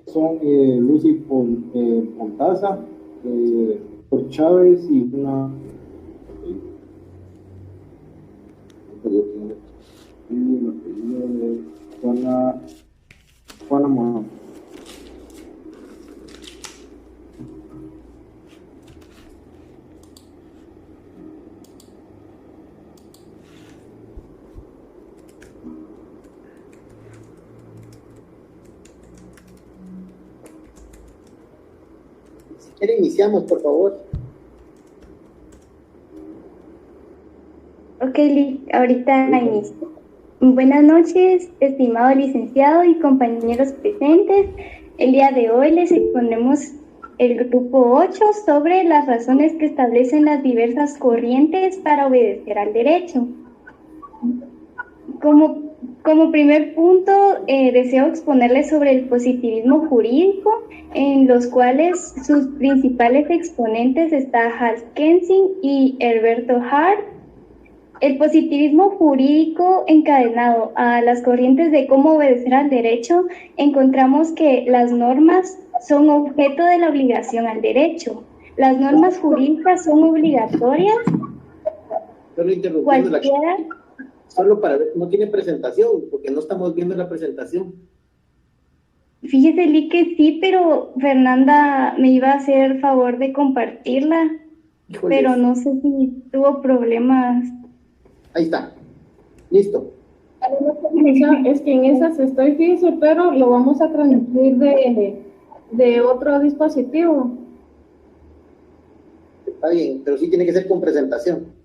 Son Lucy Pontaza, por Chávez y una... Y el apellido de Juana Morán. Si quiere, iniciamos, por favor. Ok, ahorita inicio. Buenas noches, estimado licenciado y compañeros presentes. El día de hoy les exponemos el grupo 8 sobre las razones que establecen las diversas corrientes para obedecer al derecho. Como primer punto, deseo exponerles sobre el positivismo jurídico, en los cuales sus principales exponentes están Hans Kelsen y Herberto Hart. El positivismo jurídico encadenado a las corrientes de cómo obedecer al derecho, encontramos que las normas son objeto de la obligación al derecho. Las normas jurídicas son obligatorias. Solo interrumpiendo cualquiera. Solo para ver, no tiene presentación, porque no estamos viendo la presentación. Fíjese, Lee, que sí, pero Fernanda me iba a hacer favor de compartirla. Híjoles. Pero no sé si tuvo problemas. Ahí está. Listo. Es que en esas estoy fijo, pero lo vamos a transmitir de otro dispositivo. Está bien, pero sí tiene que ser con presentación.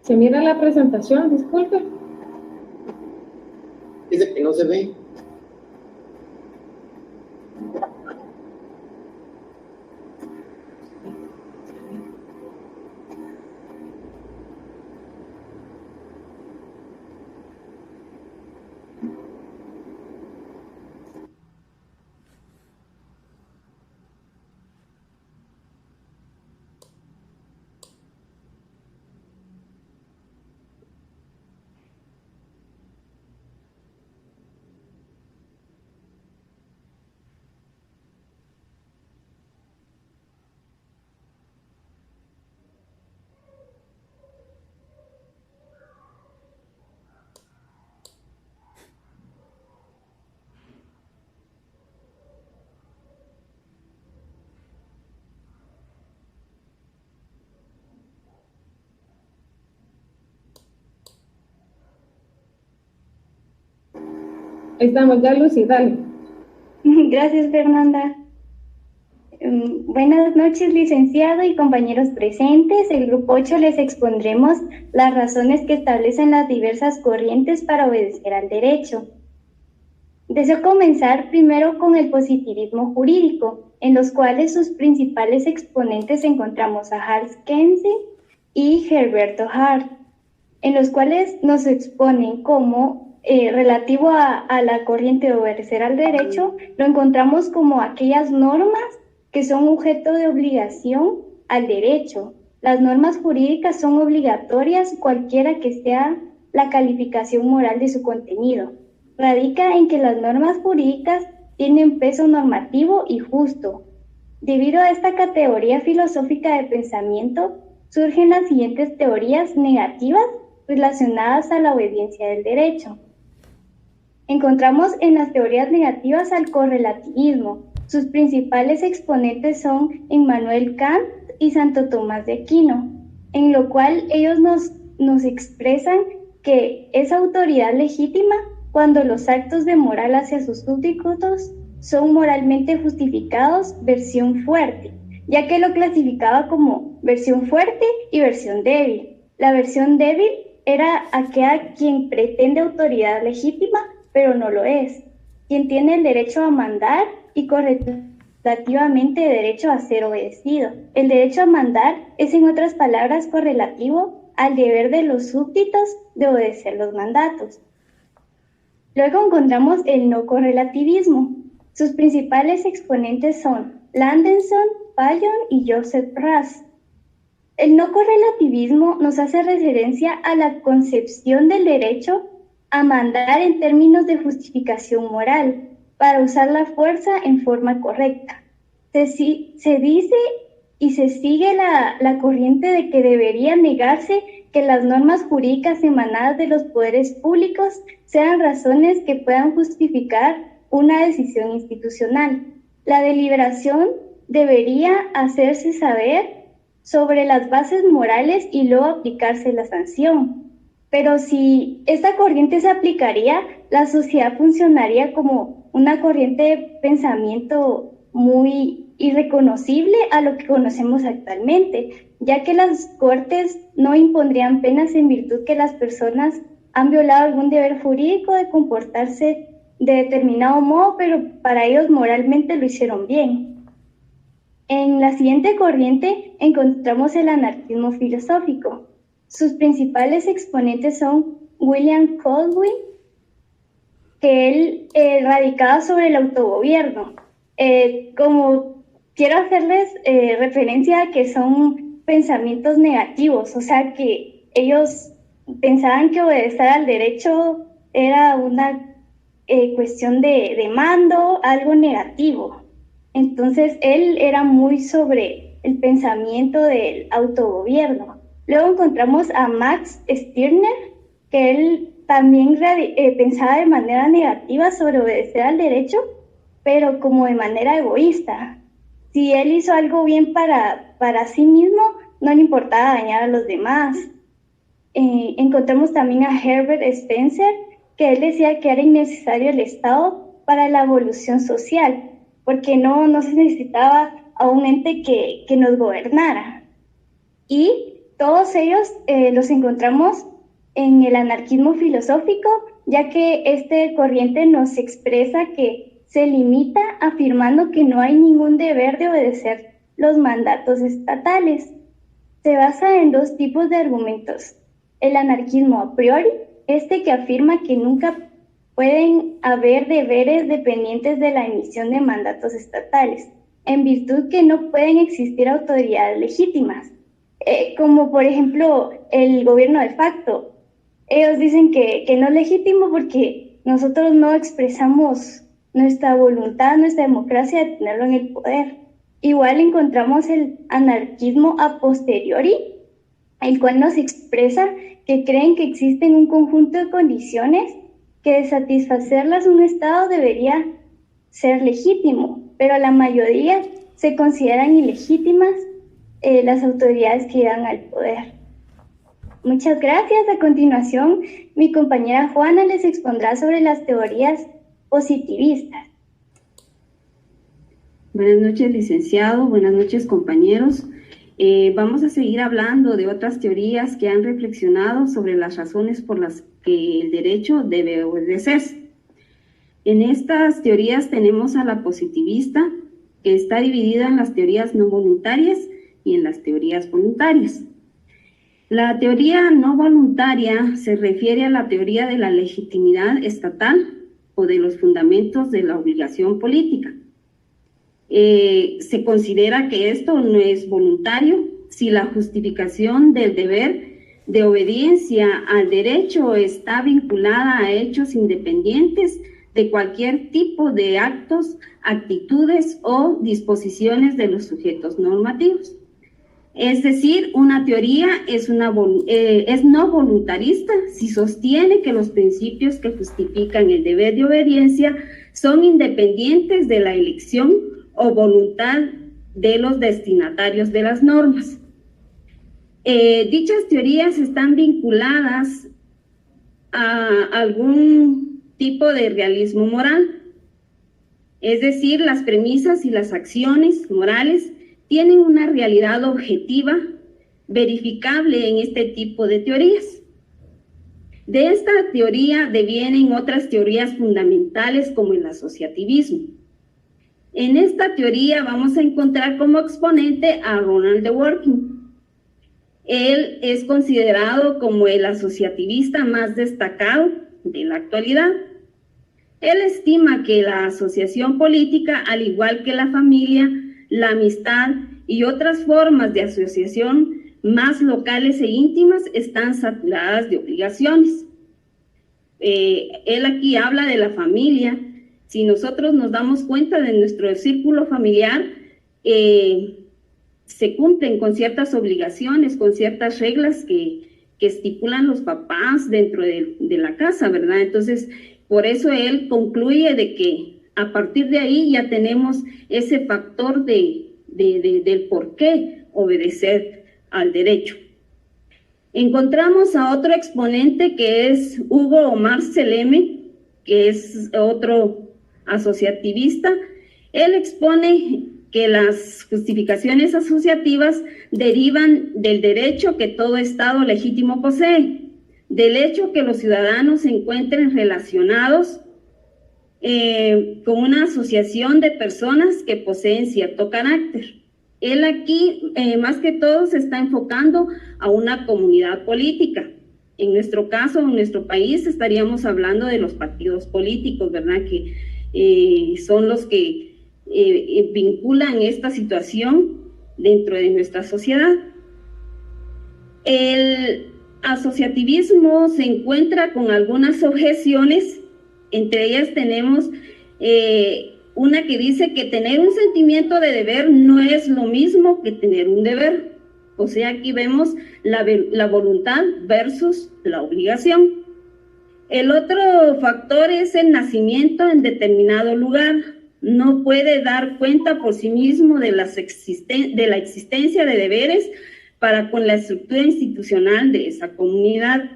Se mira la presentación, disculpe. Dice que no se ve. Estamos ya, Lucy, dale. Gracias, Fernanda. Buenas noches, licenciado y compañeros presentes. El grupo 8 les expondremos las razones que establecen las diversas corrientes para obedecer al derecho. Deseo comenzar primero con el positivismo jurídico, en los cuales sus principales exponentes encontramos a Hans Kelsen y Herberto Hart, en los cuales nos exponen cómo relativo a la corriente de obedecer al derecho, lo encontramos como aquellas normas que son objeto de obligación al derecho. Las normas jurídicas son obligatorias cualquiera que sea la calificación moral de su contenido. Radica en que las normas jurídicas tienen peso normativo y justo. Debido a esta categoría filosófica de pensamiento, surgen las siguientes teorías negativas relacionadas a la obediencia del derecho. Encontramos en las teorías negativas al correlativismo. Sus principales exponentes son Immanuel Kant y Santo Tomás de Aquino, en lo cual ellos nos expresan que es autoridad legítima cuando los actos de moral hacia sus súbditos son moralmente justificados, versión fuerte, ya que lo clasificaba como versión fuerte y versión débil. La versión débil era aquella quien pretende autoridad legítima, pero no lo es, quien tiene el derecho a mandar y correlativamente derecho a ser obedecido. El derecho a mandar es, en otras palabras, correlativo al deber de los súbditos de obedecer los mandatos. Luego encontramos el no correlativismo. Sus principales exponentes son Landenson, Payon y Joseph Raz. El no correlativismo nos hace referencia a la concepción del derecho a mandar en términos de justificación moral para usar la fuerza en forma correcta. Se dice y se sigue la corriente de que debería negarse que las normas jurídicas emanadas de los poderes públicos sean razones que puedan justificar una decisión institucional. La deliberación debería hacerse saber sobre las bases morales y luego aplicarse la sanción. Pero si esta corriente se aplicaría, la sociedad funcionaría como una corriente de pensamiento muy irreconocible a lo que conocemos actualmente, ya que las cortes no impondrían penas en virtud que las personas han violado algún deber jurídico de comportarse de determinado modo, pero para ellos moralmente lo hicieron bien. En la siguiente corriente encontramos el anarquismo filosófico. Sus principales exponentes son William Caldwell, que él radicaba sobre el autogobierno. Como quiero hacerles referencia a que son pensamientos negativos, o sea que ellos pensaban que obedecer al derecho era una cuestión de mando, algo negativo. Entonces él era muy sobre el pensamiento del autogobierno. Luego encontramos a Max Stirner, que él también pensaba de manera negativa sobre obedecer al derecho, pero como de manera egoísta. Si él hizo algo bien para sí mismo, no le importaba dañar a los demás. Encontramos también a Herbert Spencer, que él decía que era innecesario el Estado para la evolución social, porque no se necesitaba a un ente que nos gobernara. Y todos ellos los encontramos en el anarquismo filosófico, ya que este corriente nos expresa que se limita afirmando que no hay ningún deber de obedecer los mandatos estatales. Se basa en dos tipos de argumentos. El anarquismo a priori, que afirma que nunca pueden haber deberes dependientes de la emisión de mandatos estatales, en virtud que no pueden existir autoridades legítimas, como por ejemplo el gobierno de facto. Ellos dicen que no es legítimo porque nosotros no expresamos nuestra voluntad, nuestra democracia de tenerlo en el poder. Igual encontramos el anarquismo a posteriori, el cual nos expresa que creen que existen un conjunto de condiciones que de satisfacerlas un Estado debería ser legítimo, pero la mayoría se consideran ilegítimas las autoridades que llegan al poder. Muchas gracias. A continuación, mi compañera Juana les expondrá sobre las teorías positivistas. Buenas noches, licenciado. Buenas noches, compañeros. Vamos a seguir hablando de otras teorías que han reflexionado sobre las razones por las que el derecho debe obedecerse. En estas teorías tenemos a la positivista, que está dividida en las teorías no voluntarias y en las teorías voluntarias. La teoría no voluntaria se refiere a la teoría de la legitimidad estatal o de los fundamentos de la obligación política. Se considera que esto no es voluntario si la justificación del deber de obediencia al derecho está vinculada a hechos independientes de cualquier tipo de actos, actitudes o disposiciones de los sujetos normativos. Es decir, una teoría es no voluntarista si sostiene que los principios que justifican el deber de obediencia son independientes de la elección o voluntad de los destinatarios de las normas. Dichas teorías están vinculadas a algún tipo de realismo moral, es decir, las premisas y las acciones morales tienen una realidad objetiva, verificable en este tipo de teorías. De esta teoría devienen otras teorías fundamentales como el asociativismo. En esta teoría vamos a encontrar como exponente a Ronald Dworkin. Él es considerado como el asociativista más destacado de la actualidad. Él estima que la asociación política, al igual que la familia, la amistad y otras formas de asociación más locales e íntimas están saturadas de obligaciones. Él aquí habla de la familia. Si nosotros nos damos cuenta de nuestro círculo familiar, se cumplen con ciertas obligaciones, con ciertas reglas que estipulan los papás dentro de la casa, ¿verdad? Entonces, por eso él concluye de que a partir de ahí ya tenemos ese factor del por qué obedecer al derecho. Encontramos a otro exponente que es Hugo Omar Seleme, que es otro asociativista. Él expone que las justificaciones asociativas derivan del derecho que todo Estado legítimo posee, del hecho que los ciudadanos se encuentren relacionados con una asociación de personas que poseen cierto carácter. Él aquí, más que todo, se está enfocando a una comunidad política. En nuestro caso, en nuestro país, estaríamos hablando de los partidos políticos, ¿verdad? Que son los que vinculan esta situación dentro de nuestra sociedad. El asociativismo se encuentra con algunas objeciones. Entre ellas tenemos una que dice que tener un sentimiento de deber no es lo mismo que tener un deber. O sea, aquí vemos la voluntad versus la obligación. El otro factor es el nacimiento en determinado lugar. No puede dar cuenta por sí mismo de la existencia de deberes para con la estructura institucional de esa comunidad.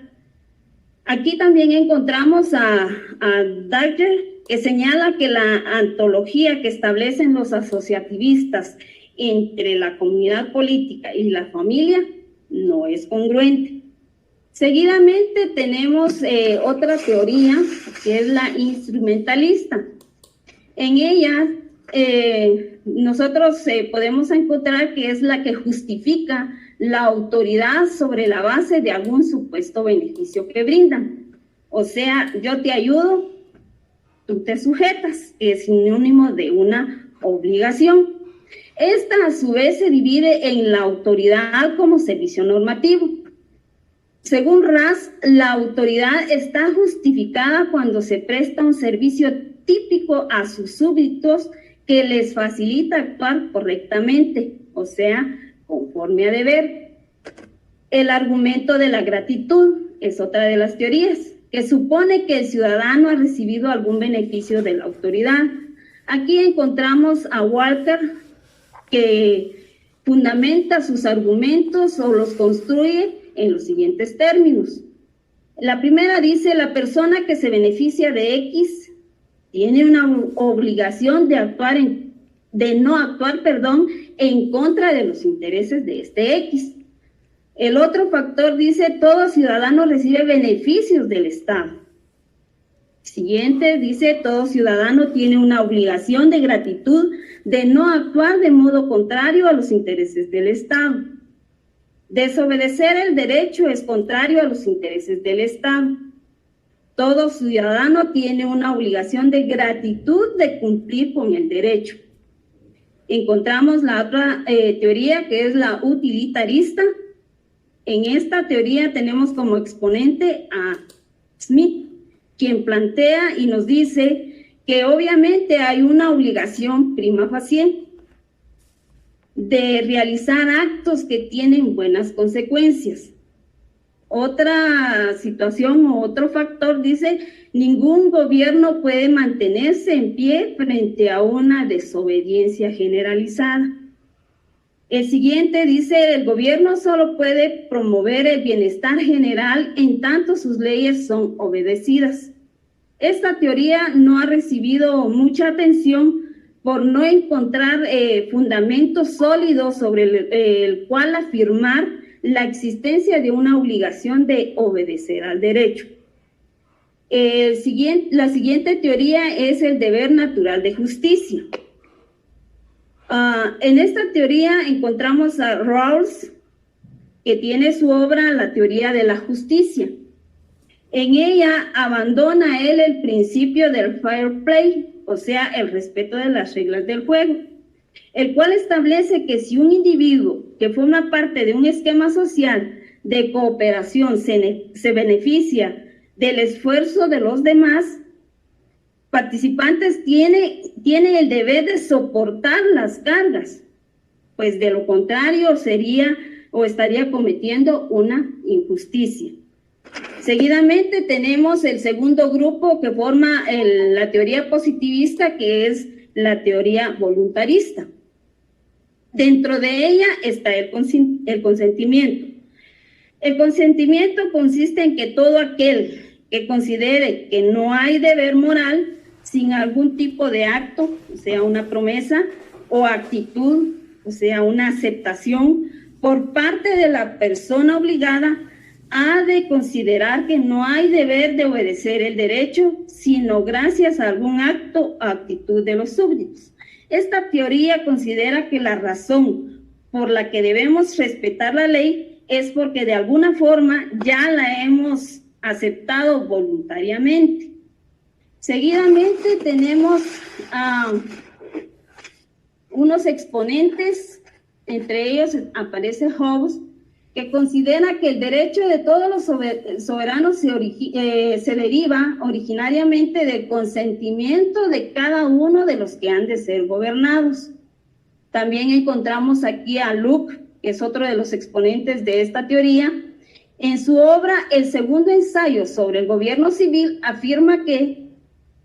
Aquí también encontramos a Dyer, que señala que la antología que establecen los asociativistas entre la comunidad política y la familia no es congruente. Seguidamente tenemos otra teoría, que es la instrumentalista. En ella nosotros podemos encontrar que es la que justifica la autoridad sobre la base de algún supuesto beneficio que brindan. O sea, yo te ayudo, tú te sujetas, que es sinónimo de una obligación. Esta a su vez se divide en la autoridad como servicio normativo. Según Ras, la autoridad está justificada cuando se presta un servicio típico a sus súbditos que les facilita actuar correctamente, o sea, conforme a deber. El argumento de la gratitud es otra de las teorías, que supone que el ciudadano ha recibido algún beneficio de la autoridad. Aquí encontramos a Walker, que fundamenta sus argumentos o los construye en los siguientes términos. La primera dice: la persona que se beneficia de X tiene una obligación de no actuar en contra de los intereses de este X. El otro factor dice: todo ciudadano recibe beneficios del Estado. Siguiente dice: todo ciudadano tiene una obligación de gratitud de no actuar de modo contrario a los intereses del Estado. Desobedecer el derecho es contrario a los intereses del Estado. Todo ciudadano tiene una obligación de gratitud de cumplir con el derecho. Encontramos la otra teoría, que es la utilitarista. En esta teoría tenemos como exponente a Smith, quien plantea y nos dice que obviamente hay una obligación prima facie de realizar actos que tienen buenas consecuencias. Otra situación o otro factor dice: ningún gobierno puede mantenerse en pie frente a una desobediencia generalizada. El siguiente dice: el gobierno solo puede promover el bienestar general en tanto sus leyes son obedecidas. Esta teoría no ha recibido mucha atención, por no encontrar fundamentos sólidos sobre el cual afirmar la existencia de una obligación de obedecer al derecho. La siguiente teoría es el deber natural de justicia. En esta teoría encontramos a Rawls, que tiene su obra La teoría de la justicia. En ella abandona él el principio del fair play, o sea, el respeto de las reglas del juego, el cual establece que si un individuo que forma parte de un esquema social de cooperación se beneficia del esfuerzo de los demás participantes, tiene el deber de soportar las cargas, pues de lo contrario sería o estaría cometiendo una injusticia. Seguidamente tenemos el segundo grupo que forma la teoría positivista, que es la teoría voluntarista. Dentro de ella está el consentimiento. El consentimiento consiste en que todo aquel que considere que no hay deber moral sin algún tipo de acto, o sea, una promesa, o actitud, o sea, una aceptación por parte de la persona obligada, ha de considerar que no hay deber de obedecer el derecho, sino gracias a algún acto o actitud de los súbditos. Esta teoría considera que la razón por la que debemos respetar la ley es porque de alguna forma ya la hemos aceptado voluntariamente. Seguidamente tenemos unos exponentes, entre ellos aparece Hobbes, que considera que el derecho de todos los soberanos se deriva originariamente del consentimiento de cada uno de los que han de ser gobernados. También encontramos aquí a Locke, que es otro de los exponentes de esta teoría. En su obra El segundo ensayo sobre el gobierno civil afirma que,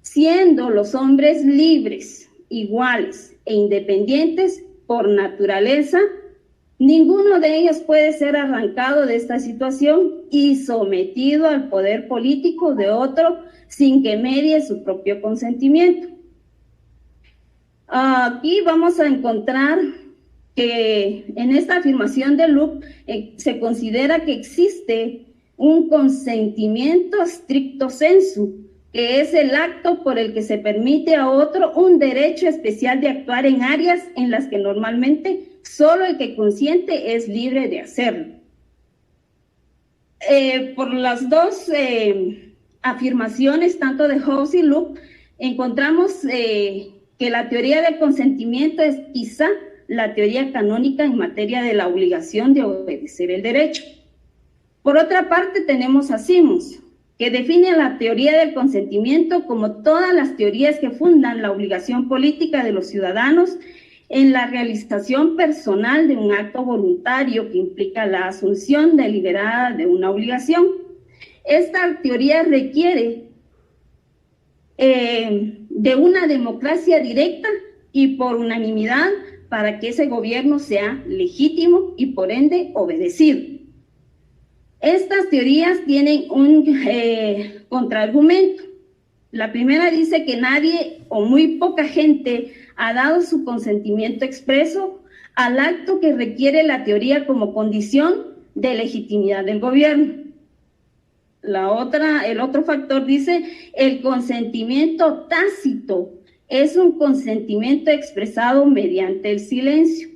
siendo los hombres libres, iguales e independientes por naturaleza, ninguno de ellos puede ser arrancado de esta situación y sometido al poder político de otro sin que medie su propio consentimiento. Aquí vamos a encontrar que en esta afirmación de Locke se considera que existe un consentimiento stricto sensu, que es el acto por el que se permite a otro un derecho especial de actuar en áreas en las que normalmente solo el que consiente es libre de hacerlo. Por las dos afirmaciones, tanto de Hobbes y Locke, encontramos que la teoría del consentimiento es quizá la teoría canónica en materia de la obligación de obedecer el derecho. Por otra parte, tenemos a Simmons, que define la teoría del consentimiento como todas las teorías que fundan la obligación política de los ciudadanos en la realización personal de un acto voluntario que implica la asunción deliberada de una obligación. Esta teoría requiere de una democracia directa y por unanimidad para que ese gobierno sea legítimo y por ende obedecido. Estas teorías tienen un contraargumento. La primera dice que nadie o muy poca gente ha dado su consentimiento expreso al acto que requiere la teoría como condición de legitimidad del gobierno. El otro factor dice, el consentimiento tácito es un consentimiento expresado mediante el silencio.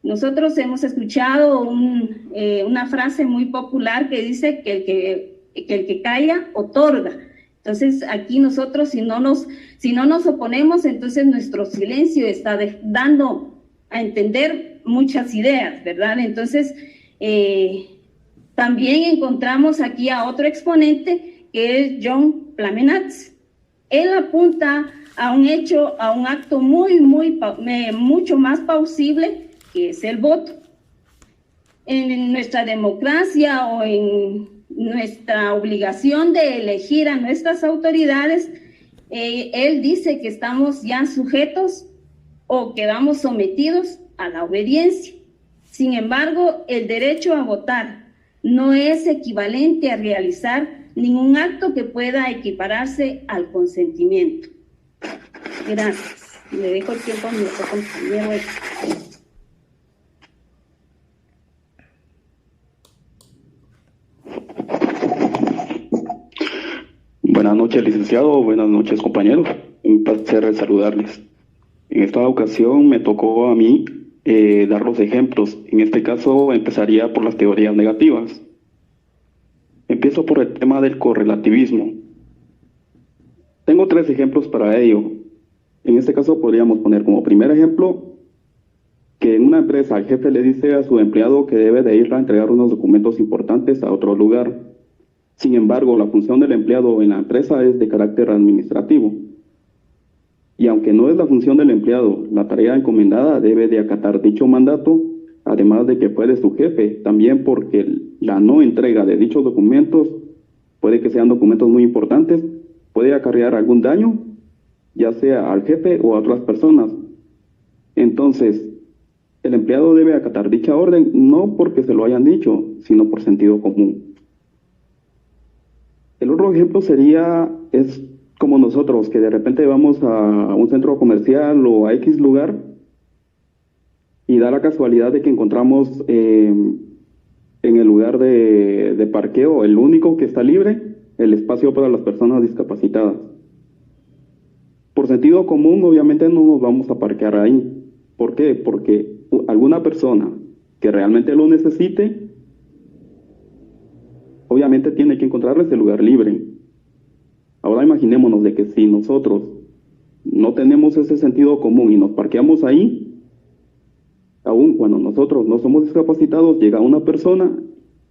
Nosotros hemos escuchado una frase muy popular que dice que el que calla otorga. Entonces, aquí nosotros, si no nos oponemos, entonces nuestro silencio está dando a entender muchas ideas, ¿verdad? Entonces, también encontramos aquí a otro exponente, que es John Plamenaz. Él apunta a un acto mucho más plausible, que es el voto. En nuestra democracia o en nuestra obligación de elegir a nuestras autoridades, él dice que estamos ya sujetos o quedamos sometidos a la obediencia. Sin embargo, el derecho a votar no es equivalente a realizar ningún acto que pueda equipararse al consentimiento. Gracias. Le dejo el tiempo a mi otro compañero. Buenas noches, licenciado. Buenas noches, compañeros. Un placer saludarles. En esta ocasión me tocó a mí dar los ejemplos. En este caso empezaría por las teorías negativas. Empiezo por el tema del correlativismo. Tengo 3 ejemplos para ello. En este caso podríamos poner como primer ejemplo que en una empresa el jefe le dice a su empleado que debe de ir a entregar unos documentos importantes a otro lugar. Sin embargo, la función del empleado en la empresa es de carácter administrativo. Y aunque no es la función del empleado, la tarea encomendada debe de acatar dicho mandato, además de que puede su jefe, también porque la no entrega de dichos documentos, puede que sean documentos muy importantes, puede acarrear algún daño, ya sea al jefe o a otras personas. Entonces, el empleado debe acatar dicha orden, no porque se lo hayan dicho, sino por sentido común. El otro ejemplo es como nosotros, que de repente vamos a un centro comercial o a X lugar y da la casualidad de que encontramos en el lugar de parqueo, el único que está libre, el espacio para las personas discapacitadas. Por sentido común, obviamente no nos vamos a parquear ahí. ¿Por qué? Porque alguna persona que realmente lo necesite, obviamente tiene que encontrarle ese lugar libre. Ahora imaginémonos de que si nosotros no tenemos ese sentido común y nos parqueamos ahí, aun cuando nosotros no somos discapacitados, llega una persona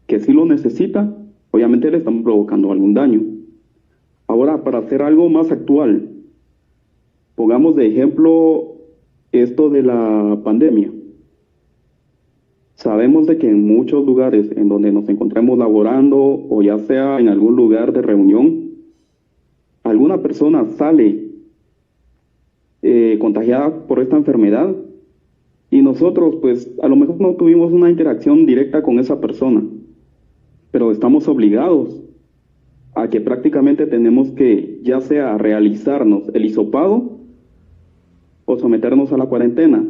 que sí lo necesita, obviamente le estamos provocando algún daño. Ahora, para hacer algo más actual, pongamos de ejemplo esto de la pandemia. Sabemos de que en muchos lugares en donde nos encontremos laborando o ya sea en algún lugar de reunión, alguna persona sale contagiada por esta enfermedad y nosotros pues a lo mejor no tuvimos una interacción directa con esa persona, pero estamos obligados a que prácticamente tenemos que ya sea realizarnos el hisopado o someternos a la cuarentena.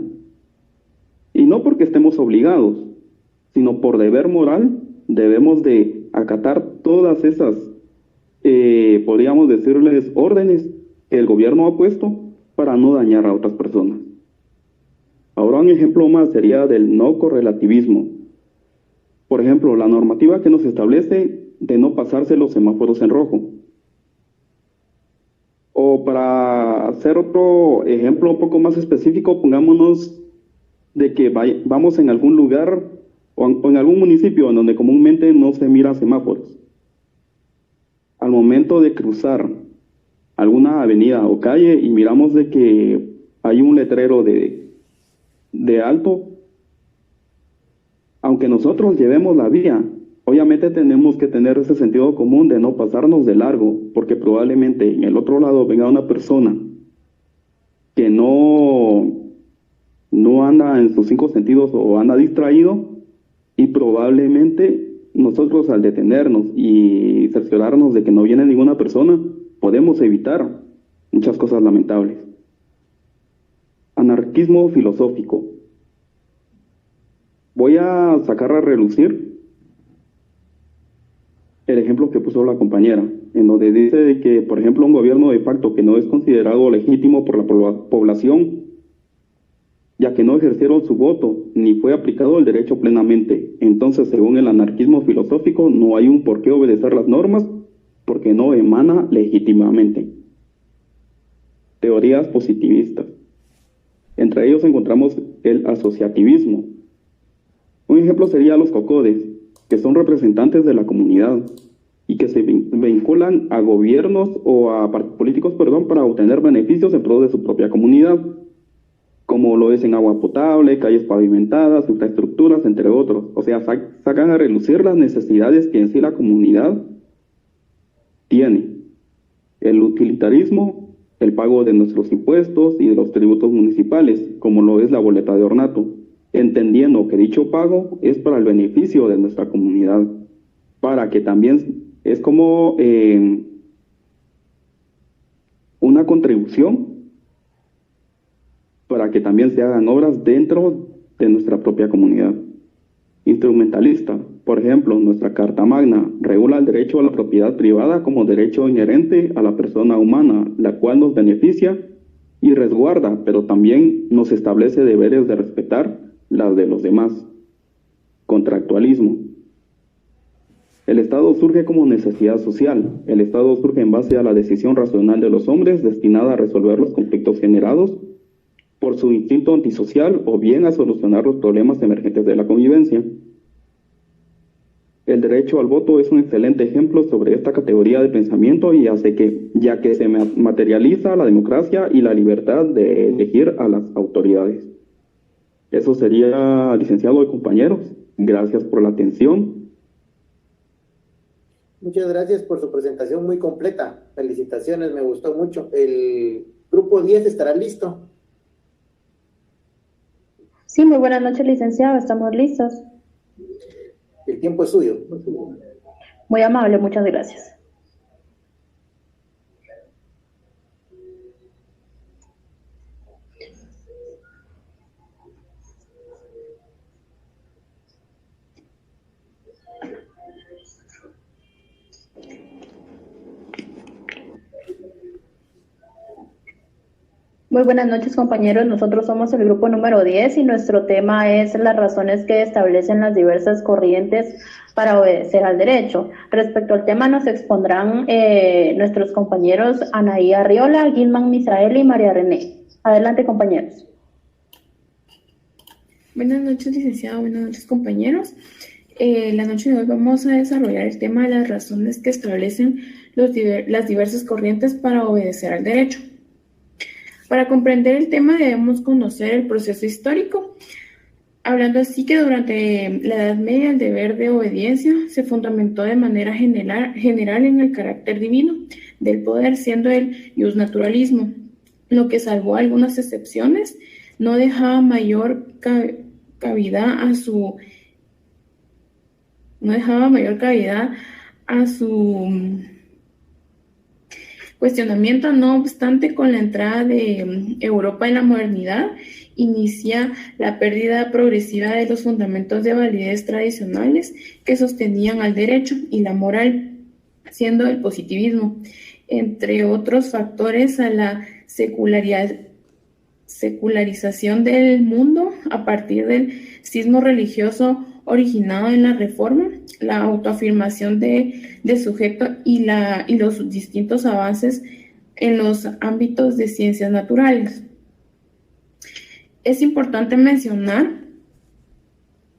Y no porque estemos obligados, sino por deber moral, debemos de acatar todas esas, podríamos decirles, órdenes que el gobierno ha puesto para no dañar a otras personas. Ahora un ejemplo más sería del no correlativismo. Por ejemplo, la normativa que nos establece de no pasarse los semáforos en rojo. O para hacer otro ejemplo un poco más específico, pongámonos de que vamos en algún lugar o en algún municipio en donde comúnmente no se miran semáforos. Al momento de cruzar alguna avenida o calle y miramos de que hay un letrero de alto, aunque nosotros llevemos la vía, obviamente tenemos que tener ese sentido común de no pasarnos de largo, porque probablemente en el otro lado venga una persona que no anda en sus 5 sentidos o anda distraído, y probablemente nosotros al detenernos y cerciorarnos de que no viene ninguna persona, podemos evitar muchas cosas lamentables. Anarquismo filosófico. Voy a sacar a relucir el ejemplo que puso la compañera, en donde dice de que, por ejemplo, un gobierno de facto que no es considerado legítimo por la población, ya que no ejercieron su voto, ni fue aplicado el derecho plenamente. Entonces, según el anarquismo filosófico, no hay un por qué obedecer las normas, porque no emana legítimamente. Teorías positivistas. Entre ellos encontramos el asociativismo. Un ejemplo sería los cocodes, que son representantes de la comunidad y que se vinculan a gobiernos o a políticos, para obtener beneficios en pro de su propia comunidad, como lo es en agua potable, calles pavimentadas, infraestructuras, entre otros. O sea, sacan a relucir las necesidades que en sí la comunidad tiene. El utilitarismo, el pago de nuestros impuestos y de los tributos municipales, como lo es la boleta de ornato, entendiendo que dicho pago es para el beneficio de nuestra comunidad, para que también es como una contribución para que también se hagan obras dentro de nuestra propia comunidad. Instrumentalista, por ejemplo, nuestra Carta Magna regula el derecho a la propiedad privada como derecho inherente a la persona humana, la cual nos beneficia y resguarda, pero también nos establece deberes de respetar las de los demás. Contractualismo. El Estado surge como necesidad social. El Estado surge en base a la decisión racional de los hombres destinada a resolver los conflictos generados por su instinto antisocial o bien a solucionar los problemas emergentes de la convivencia. El derecho al voto es un excelente ejemplo sobre esta categoría de pensamiento y ya que se materializa la democracia y la libertad de elegir a las autoridades. Eso sería, licenciado y compañeros. Gracias por la atención. Muchas gracias por su presentación muy completa. Felicitaciones, me gustó mucho. El grupo 10 estará listo. Sí, muy buenas noches, licenciado. Estamos listos. El tiempo es suyo. Muy amable, muchas gracias. Muy buenas noches, compañeros. Nosotros somos el grupo número 10 y nuestro tema es las razones que establecen las diversas corrientes para obedecer al derecho. Respecto al tema nos expondrán nuestros compañeros Anaí Arriola, Gilman Misael y María René. Adelante, compañeros. Buenas noches, licenciado. Buenas noches, compañeros. La noche de hoy vamos a desarrollar el tema de las razones que establecen las diversas corrientes para obedecer al derecho. Para comprender el tema debemos conocer el proceso histórico, hablando así que durante la Edad Media el deber de obediencia se fundamentó de manera general en el carácter divino del poder, siendo el iusnaturalismo, lo que salvó algunas excepciones, no dejaba mayor cavidad a su cuestionamiento. No obstante, con la entrada de Europa en la modernidad, inicia la pérdida progresiva de los fundamentos de validez tradicionales que sostenían al derecho y la moral, siendo el positivismo, entre otros factores, a la secularización del mundo a partir del cisma religioso originado en la Reforma, la autoafirmación de sujeto y los distintos avances en los ámbitos de ciencias naturales. Es importante mencionar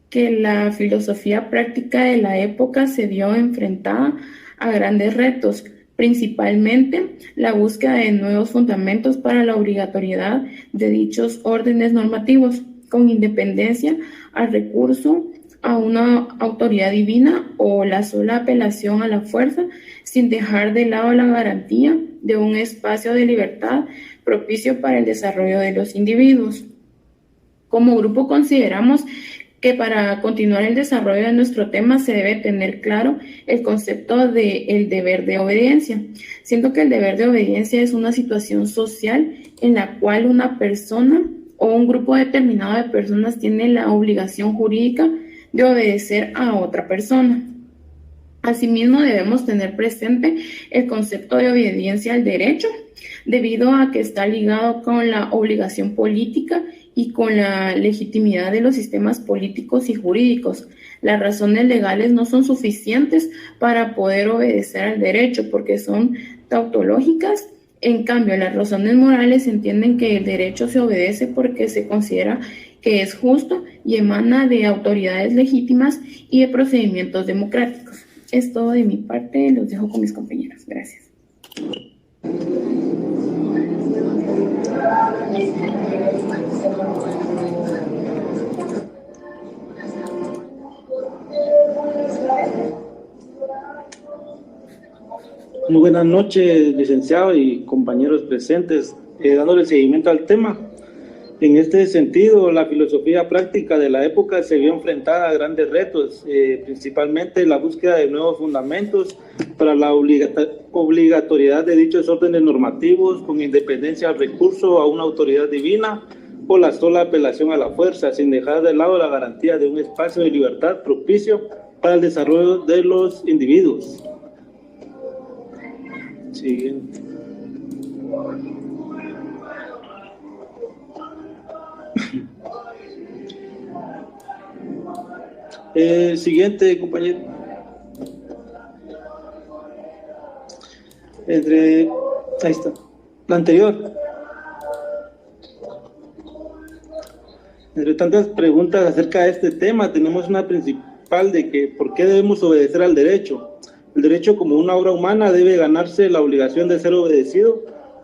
que la filosofía práctica de la época se vio enfrentada a grandes retos, principalmente la búsqueda de nuevos fundamentos para la obligatoriedad de dichos órdenes normativos, con independencia al recurso a una autoridad divina o la sola apelación a la fuerza, sin dejar de lado la garantía de un espacio de libertad propicio para el desarrollo de los individuos. Como grupo consideramos que para continuar el desarrollo de nuestro tema se debe tener claro el concepto del deber de obediencia, siendo que el deber de obediencia es una situación social en la cual una persona o un grupo determinado de personas tiene la obligación jurídica de obedecer a otra persona. Asimismo, debemos tener presente el concepto de obediencia al derecho, debido a que está ligado con la obligación política y con la legitimidad de los sistemas políticos y jurídicos. Las razones legales no son suficientes para poder obedecer al derecho porque son tautológicas. En cambio, las razones morales entienden que el derecho se obedece porque se considera que es justo y emana de autoridades legítimas y de procedimientos democráticos. Es todo de mi parte, los dejo con mis compañeros. Gracias. Muy buenas noches, licenciado y compañeros presentes, dándole seguimiento al tema. En este sentido, la filosofía práctica de la época se vio enfrentada a grandes retos, principalmente la búsqueda de nuevos fundamentos para la obligatoriedad de dichos órdenes normativos, con independencia al recurso a una autoridad divina por la sola apelación a la fuerza, sin dejar de lado la garantía de un espacio de libertad propicio para el desarrollo de los individuos. Siguiente. Siguiente, compañero. Ahí está. La anterior. Entre tantas preguntas acerca de este tema, tenemos una principal de que ¿por qué debemos obedecer al derecho? El derecho, como una obra humana, debe ganarse la obligación de ser obedecido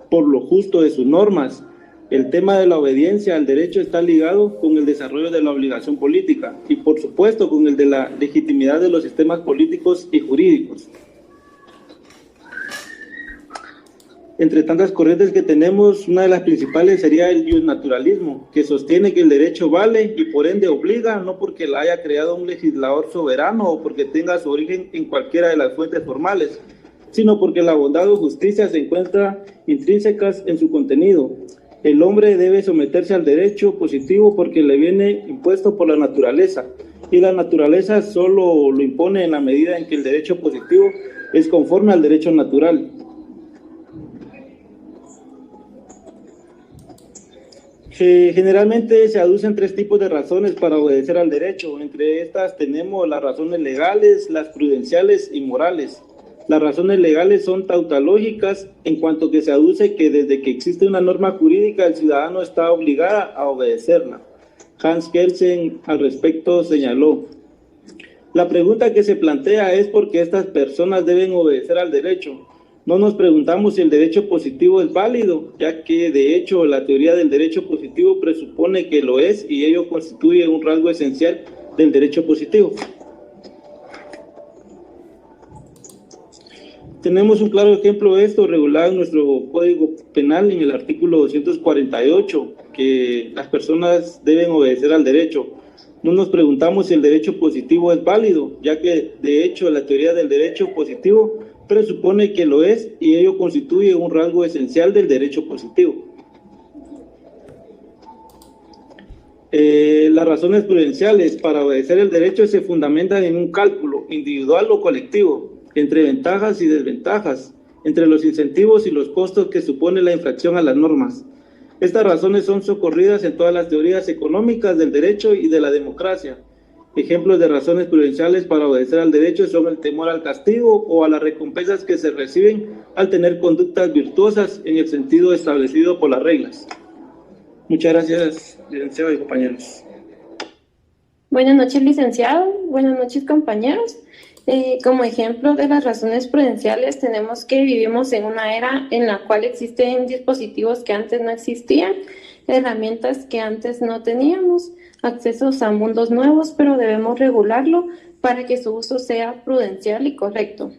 por lo justo de sus normas. El tema de la obediencia al derecho está ligado con el desarrollo de la obligación política y, por supuesto, con el de la legitimidad de los sistemas políticos y jurídicos. Entre tantas corrientes que tenemos, una de las principales sería el justnaturalismo, que sostiene que el derecho vale y por ende obliga, no porque la haya creado un legislador soberano o porque tenga su origen en cualquiera de las fuentes formales, sino porque la bondad o justicia se encuentra intrínsecas en su contenido. El hombre debe someterse al derecho positivo porque le viene impuesto por la naturaleza, y la naturaleza solo lo impone en la medida en que el derecho positivo es conforme al derecho natural. Generalmente se aducen tres tipos de razones para obedecer al derecho. Entre estas tenemos las razones legales, las prudenciales y morales. Las razones legales son tautológicas en cuanto que se aduce que desde que existe una norma jurídica el ciudadano está obligado a obedecerla. Hans Kelsen al respecto señaló: la pregunta que se plantea es por qué estas personas deben obedecer al derecho. No nos preguntamos si el derecho positivo es válido, ya que de hecho la teoría del derecho positivo presupone que lo es y ello constituye un rasgo esencial del derecho positivo. Tenemos un claro ejemplo de esto regulado en nuestro Código Penal en el artículo 248, que las personas deben obedecer al derecho. No nos preguntamos si el derecho positivo es válido, ya que de hecho la teoría del derecho positivo presupone que lo es y ello constituye un rasgo esencial del derecho positivo. Las razones prudenciales para obedecer el derecho se fundamentan en un cálculo individual o colectivo entre ventajas y desventajas, entre los incentivos y los costos que supone la infracción a las normas. Estas razones son socorridas en todas las teorías económicas del derecho y de la democracia. Ejemplos de razones prudenciales para obedecer al derecho son el temor al castigo o a las recompensas que se reciben al tener conductas virtuosas en el sentido establecido por las reglas. Muchas gracias, licenciado y compañeros. Buenas noches, licenciado. Buenas noches, compañeros. Como ejemplo de las razones prudenciales, tenemos que vivimos en una era en la cual existen dispositivos que antes no existían, herramientas que antes no teníamos, accesos a mundos nuevos, pero debemos regularlo para que su uso sea prudencial y correcto.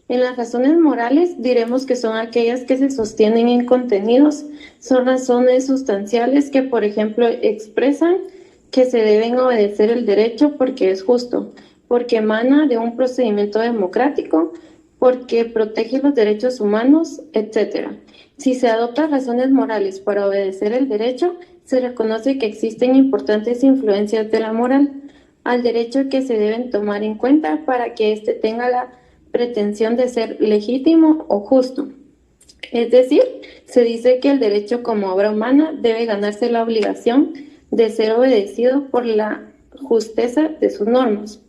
En las razones morales diremos que son aquellas que se sostienen en contenidos, son razones sustanciales que, por ejemplo, expresan que se deben obedecer el derecho porque es justo, porque emana de un procedimiento democrático, porque protege los derechos humanos, etc. Si se adoptan razones morales para obedecer el derecho, se reconoce que existen importantes influencias de la moral al derecho que se deben tomar en cuenta para que éste tenga la pretensión de ser legítimo o justo. Es decir, se dice que el derecho como obra humana debe ganarse la obligación de ser obedecido por la justeza de sus normas.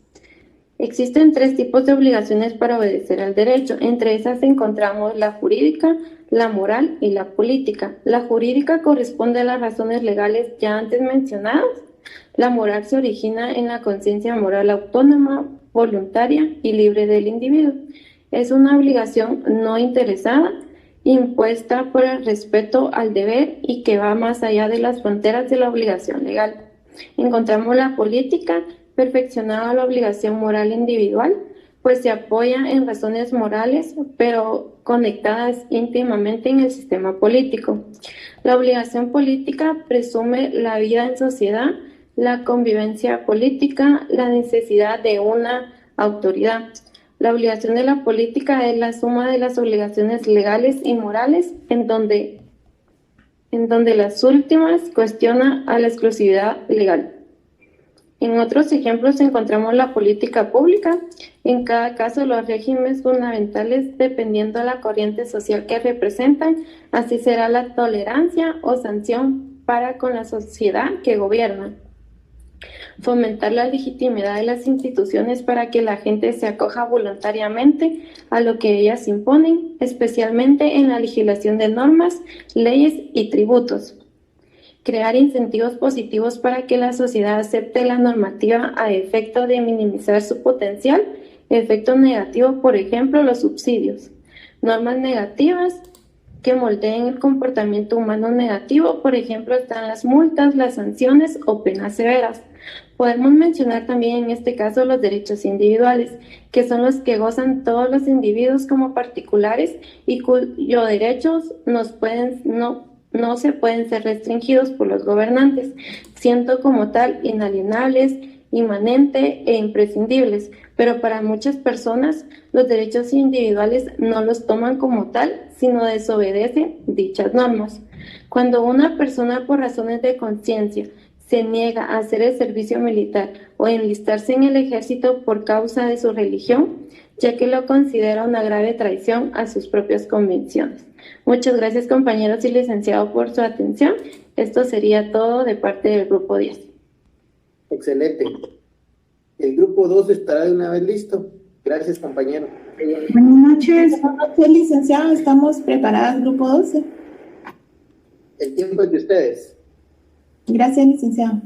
Existen tres tipos de obligaciones para obedecer al derecho. Entre esas encontramos la jurídica, la moral y la política. La jurídica corresponde a las razones legales ya antes mencionadas. La moral se origina en la conciencia moral autónoma, voluntaria y libre del individuo. Es una obligación no interesada, impuesta por el respeto al deber y que va más allá de las fronteras de la obligación legal. Encontramos la política, perfeccionada la obligación moral individual, pues se apoya en razones morales, pero conectadas íntimamente en el sistema político. La obligación política presume la vida en sociedad, la convivencia política, la necesidad de una autoridad. La obligación de la política es la suma de las obligaciones legales y morales, en donde en donde las últimas cuestionan a la exclusividad legal. En otros ejemplos encontramos la política pública, en cada caso los regímenes fundamentales dependiendo de la corriente social que representan, así será la tolerancia o sanción para con la sociedad que gobierna. Fomentar la legitimidad de las instituciones para que la gente se acoja voluntariamente a lo que ellas imponen, especialmente en la legislación de normas, leyes y tributos. Crear incentivos positivos para que la sociedad acepte la normativa a efecto de minimizar su potencial efecto negativo, por ejemplo, los subsidios. Normas negativas que moldeen el comportamiento humano negativo, por ejemplo, están las multas, las sanciones o penas severas. Podemos mencionar también en este caso los derechos individuales, que son los que gozan todos los individuos como particulares y cuyos derechos no se pueden ser restringidos por los gobernantes, siendo como tal inalienables, inmanentes e imprescindibles, pero para muchas personas los derechos individuales no los toman como tal, sino desobedecen dichas normas. Cuando una persona por razones de conciencia se niega a hacer el servicio militar o enlistarse en el ejército por causa de su religión, ya que lo considera una grave traición a sus propias convicciones. Muchas gracias, compañeros y licenciado, por su atención. Esto sería todo de parte del grupo 10. Excelente. El grupo 2 estará de una vez listo. Gracias, compañero. Buenas noches, licenciado. Estamos preparadas, grupo 12. El tiempo es de ustedes. Gracias, licenciado.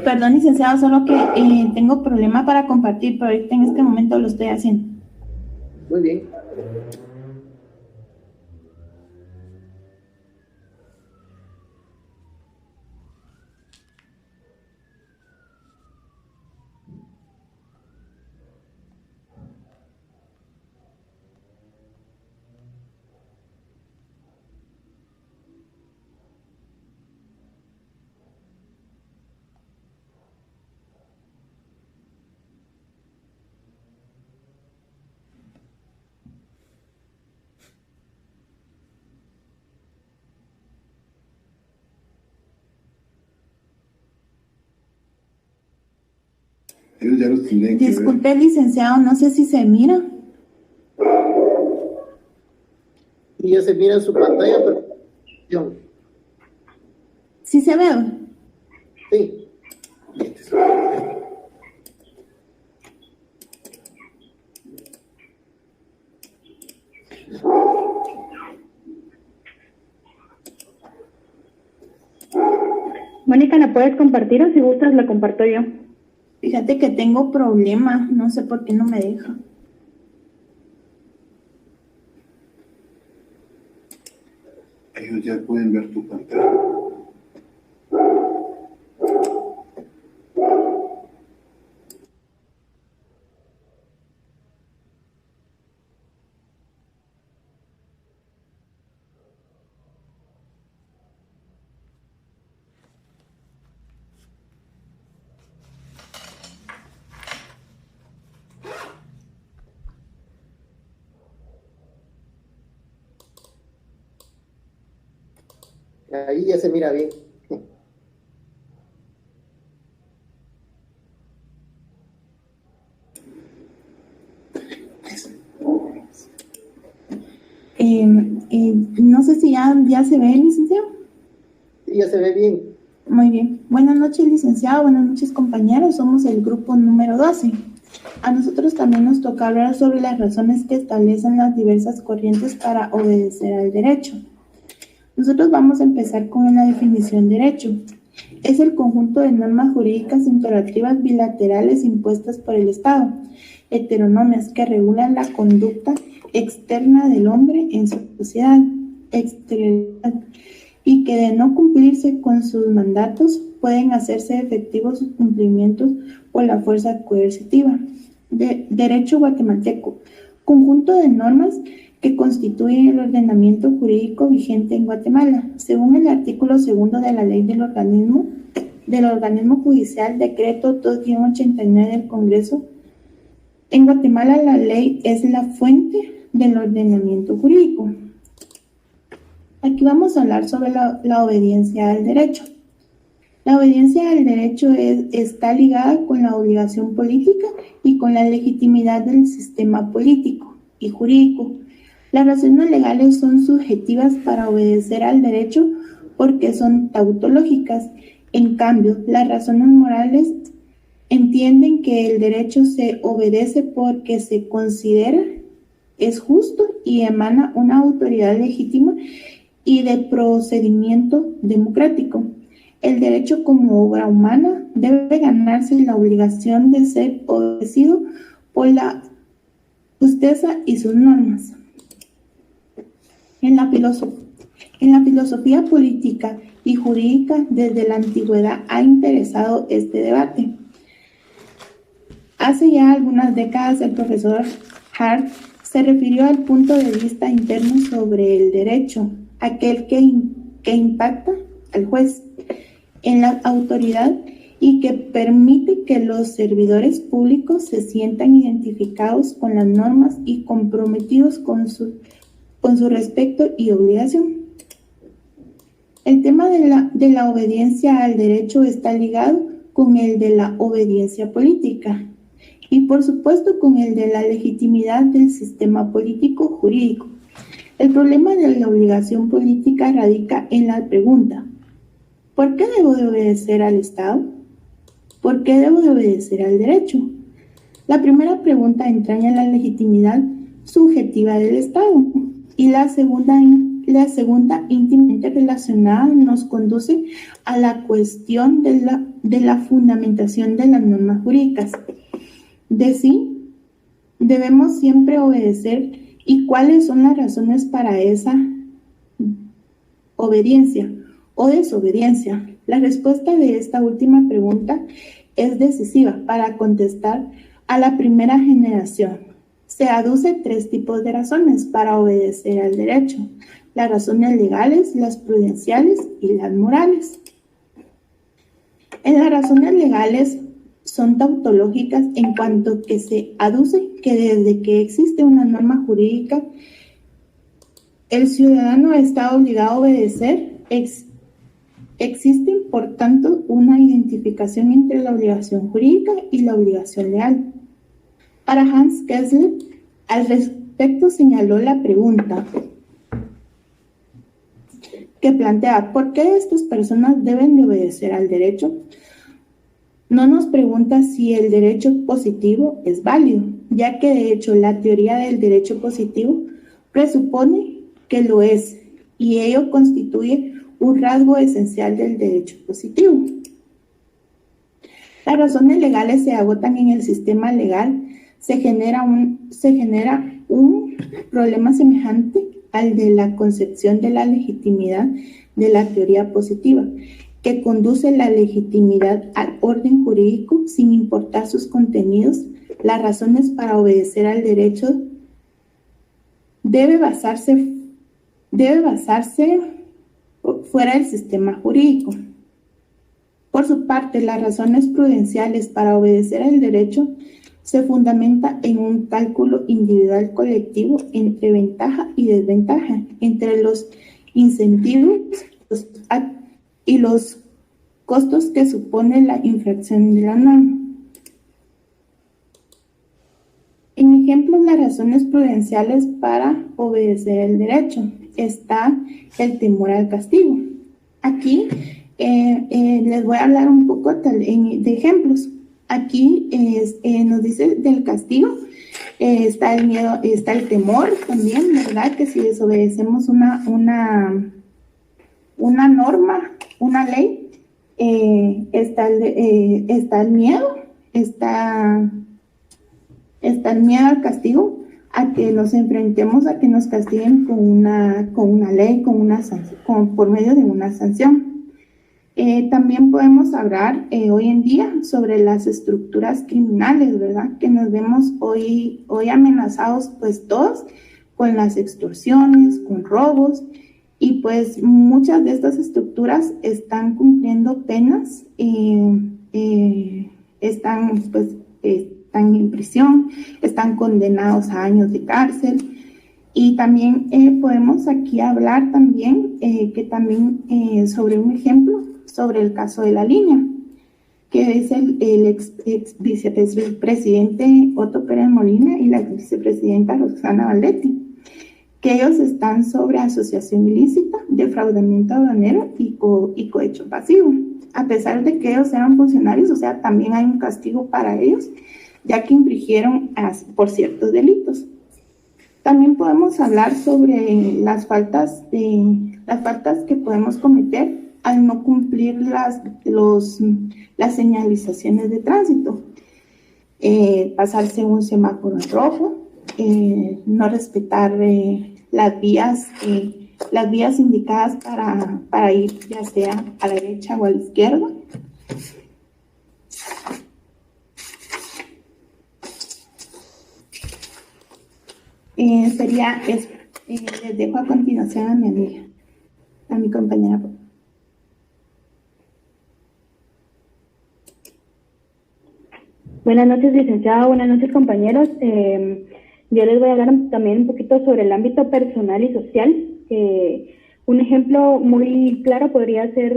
Perdón, licenciado, solo que tengo problema para compartir, pero ahorita en este momento lo estoy haciendo. Muy bien. Ellos ya los tienen que Disculpe, licenciado, no sé si se mira. Y ya se mira en su pantalla, pero... ¿Sí se ve? Sí. Mónica, ¿la puedes compartir o si gustas la comparto yo? Fíjate que tengo problemas, no sé por qué no me deja. Ellos ya pueden ver tu pantalla. Ahí ya se mira bien. No sé si ya se ve, licenciado. Sí, ya se ve bien. Muy bien. Buenas noches, licenciado. Buenas noches, compañeros. Somos el grupo número 12. A nosotros también nos toca hablar sobre las razones que establecen las diversas corrientes para obedecer al derecho. Nosotros vamos a empezar con la definición de derecho. Es el conjunto de normas jurídicas imperativas bilaterales impuestas por el Estado, heteronomias que regulan la conducta externa del hombre en su sociedad exterioridad, y que de no cumplirse con sus mandatos pueden hacerse efectivos sus cumplimientos por la fuerza coercitiva. Derecho guatemalteco, conjunto de normas que constituyen el ordenamiento jurídico vigente en Guatemala, según el artículo 2 de la ley del organismo judicial, decreto 2-89 del Congreso. En Guatemala la ley es la fuente del ordenamiento jurídico. Aquí vamos a hablar sobre la obediencia al derecho. La obediencia al derecho está ligada con la obligación política y con la legitimidad del sistema político y jurídico. Las razones legales son subjetivas para obedecer al derecho porque son tautológicas. En cambio, las razones morales entienden que el derecho se obedece porque se considera es justo y emana una autoridad legítima y de procedimiento democrático. El derecho como obra humana debe ganarse la obligación de ser obedecido por la justicia y sus normas. En la filosofía política y jurídica desde la antigüedad ha interesado este debate. Hace ya algunas décadas el profesor Hart se refirió al punto de vista interno sobre el derecho, aquel que impacta al juez en la autoridad y que permite que los servidores públicos se sientan identificados con las normas y comprometidos con su respeto y obligación. El tema de la obediencia al derecho está ligado con el de la obediencia política y por supuesto con el de la legitimidad del sistema político jurídico. El problema de la obligación política radica en la pregunta: ¿por qué debo de obedecer al Estado? ¿Por qué debo de obedecer al derecho? La primera pregunta entraña la legitimidad subjetiva del Estado y la segunda íntimamente relacionada nos conduce a la cuestión de la fundamentación de las normas jurídicas. De sí, debemos siempre obedecer. ¿Y cuáles son las razones para esa obediencia o desobediencia? La respuesta de esta última pregunta es decisiva para contestar a la primera generación. Se aduce 3 tipos de razones para obedecer al derecho: las razones legales, las prudenciales y las morales. En las razones legales son tautológicas en cuanto que se aduce que desde que existe una norma jurídica, el ciudadano está obligado a obedecer. Existe, por tanto, una identificación entre la obligación jurídica y la obligación legal. Para Hans Kessler, al respecto señaló la pregunta que plantea: ¿por qué estas personas deben de obedecer al derecho? No nos pregunta si el derecho positivo es válido, ya que de hecho la teoría del derecho positivo presupone que lo es, y ello constituye un rasgo esencial del derecho positivo. Las razones legales se agotan en el sistema legal, se genera un problema semejante al de la concepción de la legitimidad de la teoría positiva, que conduce la legitimidad al orden jurídico sin importar sus contenidos. Las razones para obedecer al derecho debe basarse fuera del sistema jurídico. Por su parte, las razones prudenciales para obedecer al derecho se fundamenta en un cálculo individual colectivo entre ventaja y desventaja, entre los incentivos y los costos que supone la infracción de la norma. En ejemplos, las razones prudenciales para obedecer el derecho está el temor al castigo. Aquí les voy a hablar un poco de ejemplos. Aquí nos dice del castigo, está el miedo, está el temor también, ¿verdad? Que si desobedecemos una una norma, una ley, está el miedo, está el miedo al castigo, a que nos enfrentemos a que nos castiguen con una ley, con una sanción, por medio de una sanción. También podemos hablar hoy en día sobre las estructuras criminales, ¿verdad? Que nos vemos hoy amenazados pues todos con las extorsiones, con robos, y pues muchas de estas estructuras están cumpliendo penas, están en prisión, están condenados a años de cárcel. Y también podemos aquí hablar también sobre un ejemplo, sobre el caso de La Línea, que es el ex vicepresidente Otto Pérez Molina y la vicepresidenta Roxana Valdetti, que ellos están sobre asociación ilícita, defraudamiento aduanero y cohecho pasivo. A pesar de que ellos eran funcionarios, o sea, también hay un castigo para ellos, ya que infringieron por ciertos delitos. También podemos hablar sobre las faltas que podemos cometer al no cumplir las señalizaciones de tránsito. Pasarse un semáforo en rojo, no respetar las vías indicadas para ir ya sea a la derecha o a la izquierda. Sería eso. Les dejo a continuación a mi amiga, a mi compañera. Buenas noches, licenciada. Buenas noches, compañeros. Yo les voy a hablar también un poquito sobre el ámbito personal y social. Un ejemplo muy claro podría ser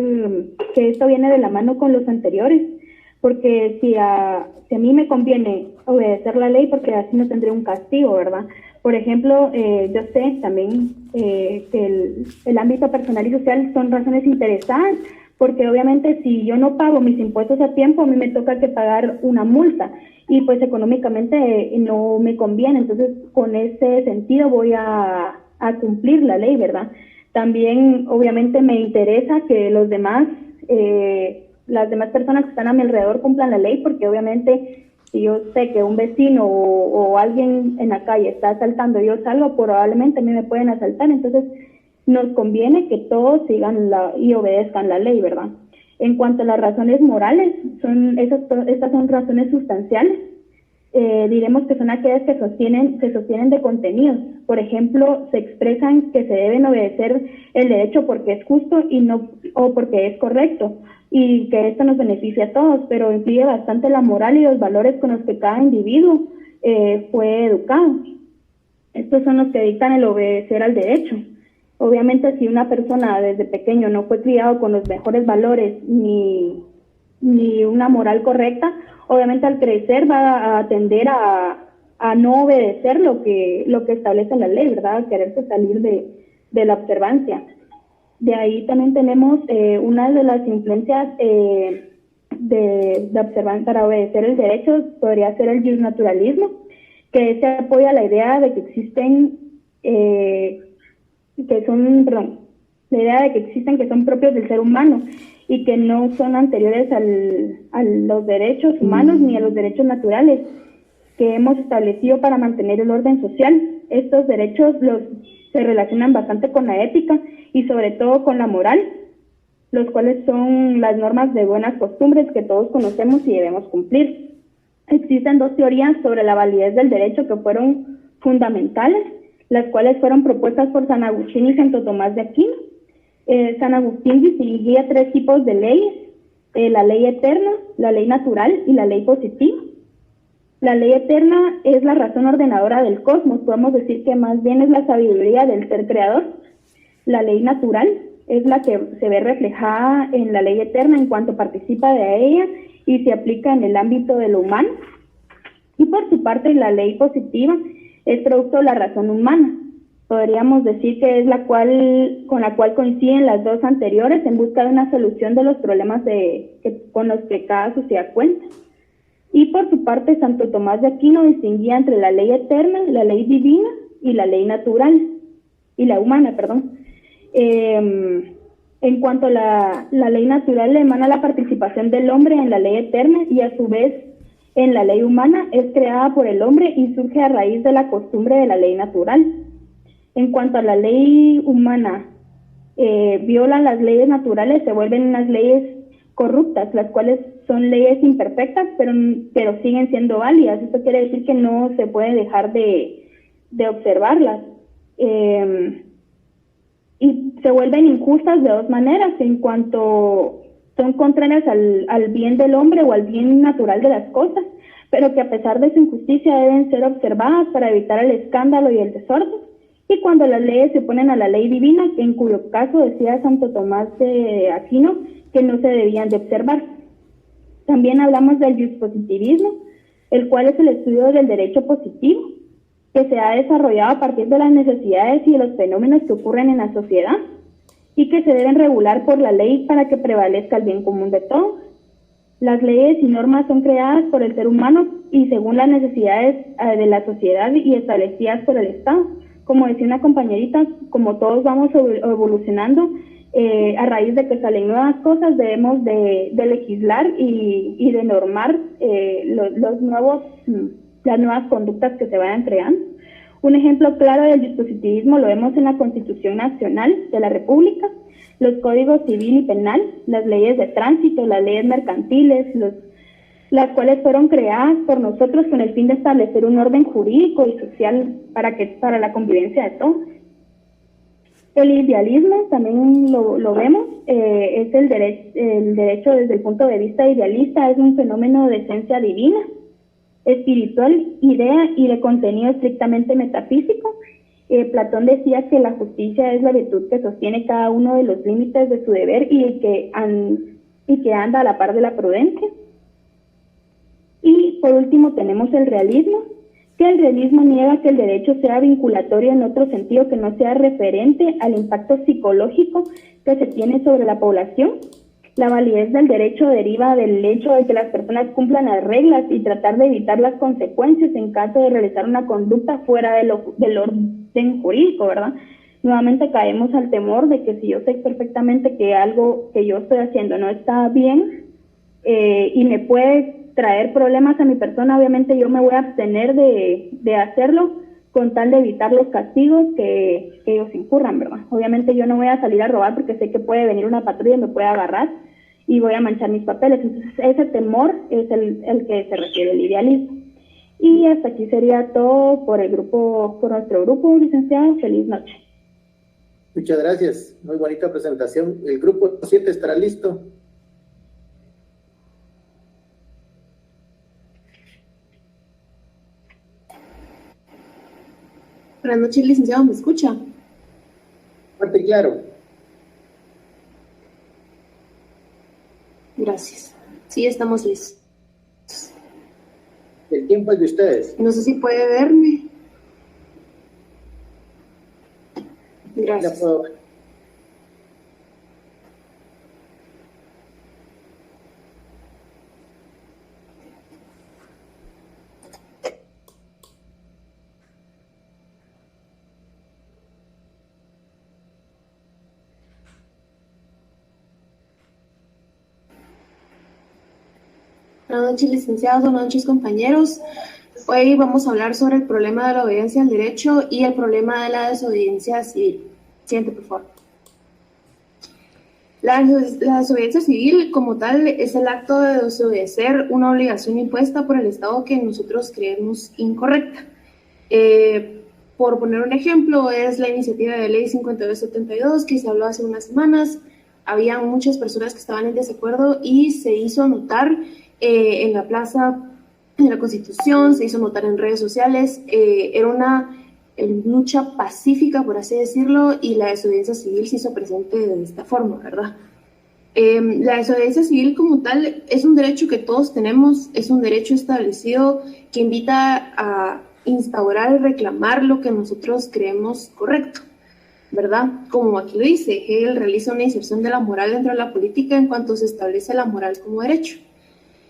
que esto viene de la mano con los anteriores, porque si a mí me conviene obedecer la ley, porque así no tendré un castigo, ¿verdad? Por ejemplo, yo sé también que el ámbito personal y social son razones interesadas, porque obviamente si yo no pago mis impuestos a tiempo, a mí me toca que pagar una multa y pues económicamente no me conviene. Entonces, con ese sentido voy a cumplir la ley, ¿verdad? También, obviamente, me interesa que las demás personas que están a mi alrededor cumplan la ley, porque obviamente si yo sé que un vecino o alguien en la calle está asaltando, yo salgo, probablemente a mí me pueden asaltar. Entonces, nos conviene que todos sigan y obedezcan la ley, ¿verdad? En cuanto a las razones morales, estas son razones sustanciales. Diremos que son aquellas que se sostienen de contenidos. Por ejemplo, se expresan que se deben obedecer el derecho porque es justo o porque es correcto, y que esto nos beneficia a todos, pero incluye bastante la moral y los valores con los que cada individuo fue educado. Estos son los que dictan el obedecer al derecho. Obviamente, si una persona desde pequeño no fue criado con los mejores valores ni una moral correcta, obviamente al crecer va a tender a no obedecer lo que establece la ley, ¿verdad? A quererse salir de la observancia. De ahí también tenemos una de las influencias de observar para obedecer el derecho, podría ser el justnaturalismo, que se apoya la idea de que existen que son propios del ser humano y que no son anteriores a los derechos humanos ni a los derechos naturales que hemos establecido para mantener el orden social. Estos derechos se relacionan bastante con la ética y sobre todo con la moral, los cuales son las normas de buenas costumbres que todos conocemos y debemos cumplir. Existen dos teorías sobre la validez del derecho que fueron fundamentales, las cuales fueron propuestas por San Agustín y Santo Tomás de Aquino. San Agustín distinguía tres tipos de leyes: la ley eterna, la ley natural y la ley positiva. La ley eterna es la razón ordenadora del cosmos, podemos decir que más bien es la sabiduría del ser creador. La ley natural es la que se ve reflejada en la ley eterna en cuanto participa de ella y se aplica en el ámbito de lo humano. Y por su parte, la ley positiva es producto de la razón humana. Podríamos decir que es con la cual coinciden las dos anteriores en busca de una solución de los problemas con los que cada sociedad cuenta. Y por su parte, Santo Tomás de Aquino distinguía entre la ley eterna, la ley divina y la ley natural, y la humana, perdón. En cuanto a la ley natural, emana la participación del hombre en la ley eterna y a su vez en la ley humana, es creada por el hombre y surge a raíz de la costumbre de la ley natural. En cuanto a la ley humana, violan las leyes naturales, se vuelven unas leyes corruptas, las cuales son leyes imperfectas, pero siguen siendo válidas. Esto quiere decir que no se puede dejar de observarlas. Y se vuelven injustas de dos maneras, en cuanto son contrarias al bien del hombre o al bien natural de las cosas, pero que a pesar de su injusticia deben ser observadas para evitar el escándalo y el desorden. Y cuando las leyes se oponen a la ley divina, en cuyo caso decía Santo Tomás de Aquino que no se debían de observar. También hablamos del dispositivismo, el cual es el estudio del derecho positivo, que se ha desarrollado a partir de las necesidades y de los fenómenos que ocurren en la sociedad y que se deben regular por la ley para que prevalezca el bien común de todos. Las leyes y normas son creadas por el ser humano y según las necesidades de la sociedad y establecidas por el Estado. Como decía una compañerita, como todos vamos evolucionando, a raíz de que salen nuevas cosas, debemos de legislar y de normar las nuevas conductas que se vayan creando. Un ejemplo claro del dispositivismo lo vemos en la Constitución Nacional de la República, los códigos civil y penal, las leyes de tránsito, las leyes mercantiles, las cuales fueron creadas por nosotros con el fin de establecer un orden jurídico y social para la convivencia de todos. El idealismo también lo vemos, es el derecho desde el punto de vista idealista, es un fenómeno de esencia divina, espiritual, idea y de contenido estrictamente metafísico. Platón decía que la justicia es la virtud que sostiene cada uno de los límites de su deber y que anda a la par de la prudencia. Y por último tenemos el realismo, que el realismo niega que el derecho sea vinculatorio en otro sentido que no sea referente al impacto psicológico que se tiene sobre la población. La validez del derecho deriva del hecho de que las personas cumplan las reglas y tratar de evitar las consecuencias en caso de realizar una conducta fuera del orden jurídico, ¿verdad? Nuevamente caemos al temor de que si yo sé perfectamente que algo que yo estoy haciendo no está bien y me puede traer problemas a mi persona, obviamente yo me voy a abstener de hacerlo con tal de evitar los castigos que ellos incurran, ¿verdad? Obviamente yo no voy a salir a robar porque sé que puede venir una patrulla y me puede agarrar y voy a manchar mis papeles. Entonces ese temor es el que se refiere al idealismo. Y hasta aquí sería todo por nuestro grupo, licenciado. Feliz noche. Muchas gracias, muy bonita presentación. El grupo 7 estará listo. Buenas noches, licenciado, ¿me escucha? Fuerte y claro. Gracias. Sí, estamos listos. El tiempo es de ustedes. No sé si puede verme. Gracias. Ya puedo ver. Buenas noches, licenciados, buenas noches, compañeros. Hoy vamos a hablar sobre el problema de la obediencia al derecho y el problema de la desobediencia civil. Siguiente, por favor. La desobediencia civil, como tal, es el acto de desobedecer una obligación impuesta por el Estado que nosotros creemos incorrecta. Por poner un ejemplo, es la iniciativa de ley 5272 que se habló hace unas semanas. Había muchas personas que estaban en desacuerdo y se hizo notar en la plaza, en la Constitución, se hizo notar en redes sociales. Era una lucha pacífica, por así decirlo, y la desobediencia civil se hizo presente de esta forma, ¿verdad? La desobediencia civil como tal es un derecho que todos tenemos, es un derecho establecido que invita a instaurar y reclamar lo que nosotros creemos correcto, ¿verdad? Como aquí lo dice, Hegel realiza una inserción de la moral dentro de la política en cuanto se establece la moral como derecho.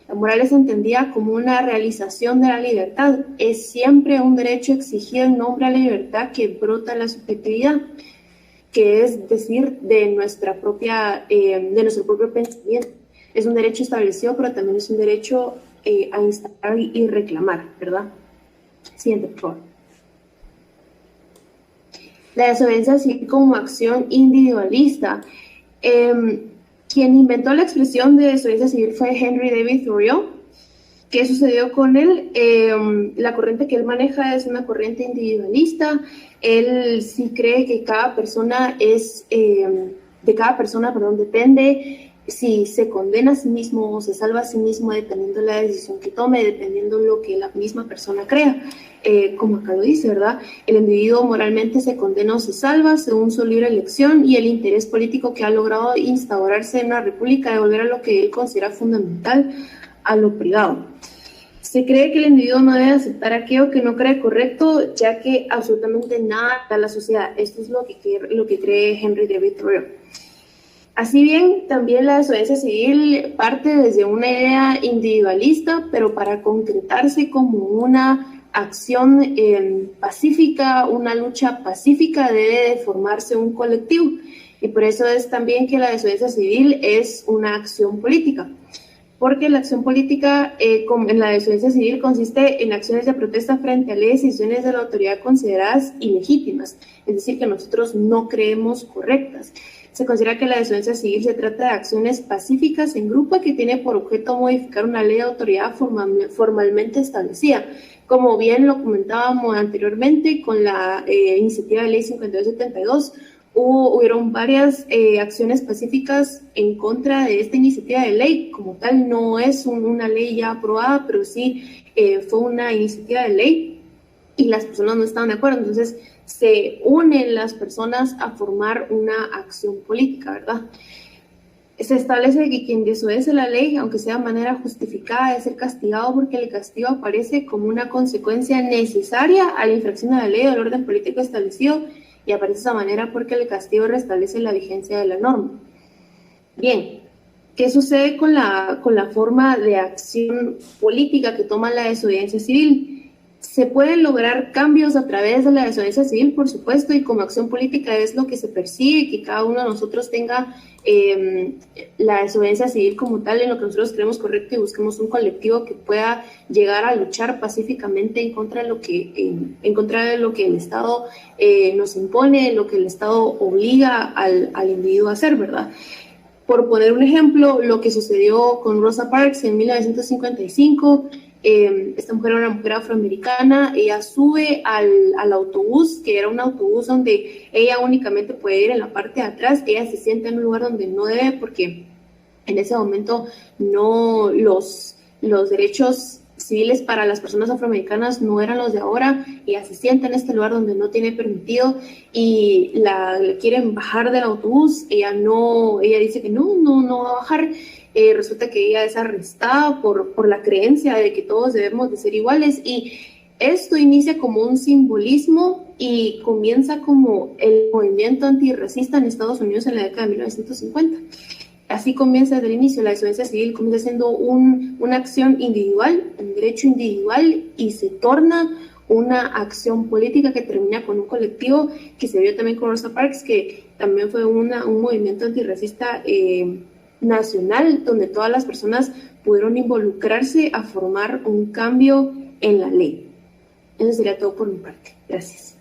La moral es entendida como una realización de la libertad. Es siempre un derecho exigido en nombre a la libertad que brota en la subjetividad. que es decir, de nuestro propio pensamiento. Es un derecho establecido, pero también es un derecho a instalar y reclamar, ¿verdad? Siguiente, por favor. La desobediencia civil como acción individualista. Quien inventó la expresión de desobediencia civil fue Henry David Thoreau. ¿Qué sucedió con él? La corriente que él maneja es una corriente individualista. Él sí cree que cada persona depende si se condena a sí mismo o se salva a sí mismo dependiendo de la decisión que tome, dependiendo de lo que la misma persona crea. Como acá lo dice, ¿verdad? El individuo moralmente se condena o se salva según su libre elección y el interés político que ha logrado instaurarse en una república de volver a lo que él considera fundamental, a lo privado. Se cree que el individuo no debe aceptar aquello que no cree correcto, ya que absolutamente nada da a la sociedad. Esto es lo que cree Henry David Thoreau. Así bien, también la desobediencia civil parte desde una idea individualista, pero para concretarse como una acción pacífica, una lucha pacífica, debe de formarse un colectivo. Y por eso es también que la desobediencia civil es una acción política. Porque la acción política en la desobediencia civil consiste en acciones de protesta frente a leyes y decisiones de la autoridad consideradas ilegítimas, es decir, que nosotros no creemos correctas. Se considera que la desobediencia civil se trata de acciones pacíficas en grupo que tiene por objeto modificar una ley de autoridad formalmente establecida. Como bien lo comentábamos anteriormente con la iniciativa de ley 5272, hubieron varias acciones pacíficas en contra de esta iniciativa de ley. Como tal, no es una ley ya aprobada, pero sí fue una iniciativa de ley y las personas no estaban de acuerdo. Entonces, se unen las personas a formar una acción política, ¿verdad? Se establece que quien desobedece la ley, aunque sea de manera justificada, debe ser castigado porque el castigo aparece como una consecuencia necesaria a la infracción de la ley o del orden político establecido y aparece de esa manera porque el castigo restablece la vigencia de la norma. Bien, ¿qué sucede con la forma de acción política que toma la desobediencia civil? Se pueden lograr cambios a través de la desobediencia civil, por supuesto, y como acción política es lo que se persigue, que cada uno de nosotros tenga la desobediencia civil como tal en lo que nosotros creemos correcto y busquemos un colectivo que pueda llegar a luchar pacíficamente en contra de lo que el Estado nos impone, lo que el Estado obliga al individuo a hacer, ¿verdad? Por poner un ejemplo, lo que sucedió con Rosa Parks en 1955, esta mujer era una mujer afroamericana, ella sube al autobús, que era un autobús donde ella únicamente puede ir en la parte de atrás, ella se sienta en un lugar donde no debe porque en ese momento no los derechos civiles para las personas afroamericanas no eran los de ahora. Ella se sienta en este lugar donde no tiene permitido y la quieren bajar del autobús, ella dice que no va a bajar. Resulta que ella es arrestada por la creencia de que todos debemos de ser iguales y esto inicia como un simbolismo y comienza como el movimiento antirracista en Estados Unidos en la década de 1950. Así comienza desde el inicio, la desobediencia civil comienza siendo una acción individual, un derecho individual y se torna una acción política que termina con un colectivo que se vio también con Rosa Parks, que también fue un movimiento antirracista nacional, donde todas las personas pudieron involucrarse a formar un cambio en la ley. Eso sería todo por mi parte. Gracias.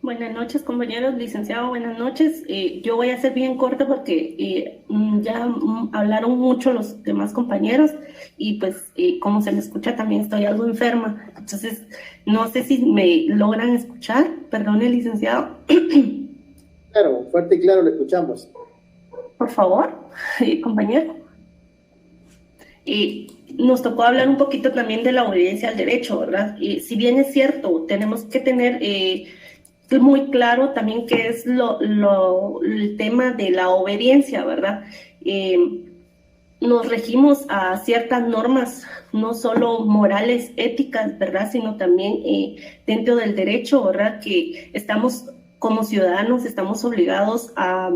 Buenas noches, compañeros, licenciado, buenas noches. Yo voy a ser bien corta porque ya hablaron mucho los demás compañeros y pues como se me escucha también estoy algo enferma. Entonces, no sé si me logran escuchar. Perdone, licenciado. Claro, fuerte y claro, lo escuchamos. Por favor, compañero. Nos tocó hablar un poquito también de la obediencia al derecho, ¿verdad? Si bien es cierto, tenemos que tener muy claro también qué es el tema de la obediencia, ¿verdad? Nos regimos a ciertas normas, no solo morales, éticas, ¿verdad? Sino también dentro del derecho, ¿verdad? Que estamos como ciudadanos, estamos obligados a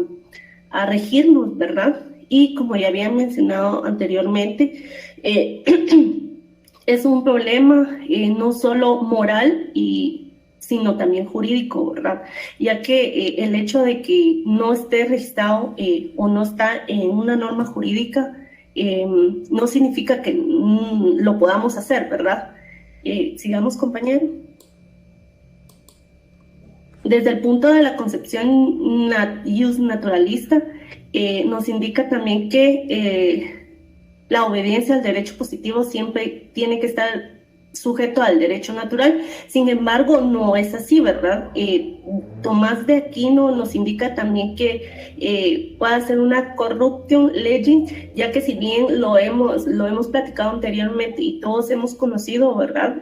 regirnos, ¿verdad? Y como ya había mencionado anteriormente, es un problema no solo moral sino también jurídico, ¿verdad? Ya que el hecho de que no esté registrado o no está en una norma jurídica no significa que lo podamos hacer, ¿verdad? Sigamos, compañero. Desde el punto de la concepción jus naturalista, nos indica también que la obediencia al derecho positivo siempre tiene que estar sujeto al derecho natural. Sin embargo, no es así, ¿verdad? Tomás de Aquino nos indica también que puede ser una corruption legis, ya que si bien lo hemos platicado anteriormente y todos hemos conocido, ¿verdad?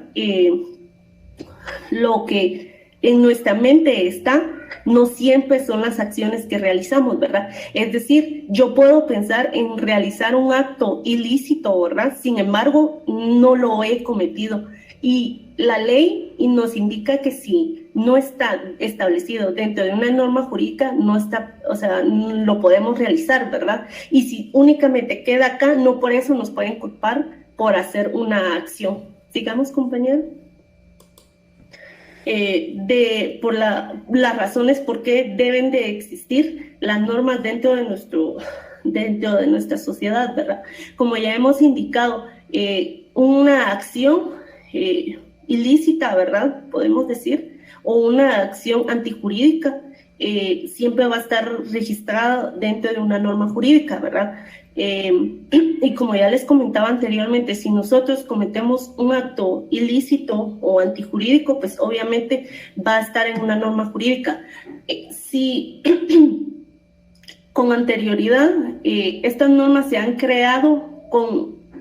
Lo que en nuestra mente está, no siempre son las acciones que realizamos, ¿verdad? Es decir, yo puedo pensar en realizar un acto ilícito, ¿verdad? Sin embargo, no lo he cometido. Y la ley nos indica que si no está establecido dentro de una norma jurídica, no está, o sea, lo podemos realizar, ¿verdad? Y si únicamente queda acá, no por eso nos pueden culpar por hacer una acción. Sigamos, compañero. Por las razones por qué deben de existir las normas dentro de nuestra sociedad, ¿verdad? Como ya hemos indicado, una acción ilícita, ¿verdad? Podemos decir, o una acción antijurídica siempre va a estar registrada dentro de una norma jurídica, ¿verdad? Y como ya les comentaba anteriormente, si nosotros cometemos un acto ilícito o antijurídico, pues obviamente va a estar en una norma jurídica. Si con anterioridad estas normas se han creado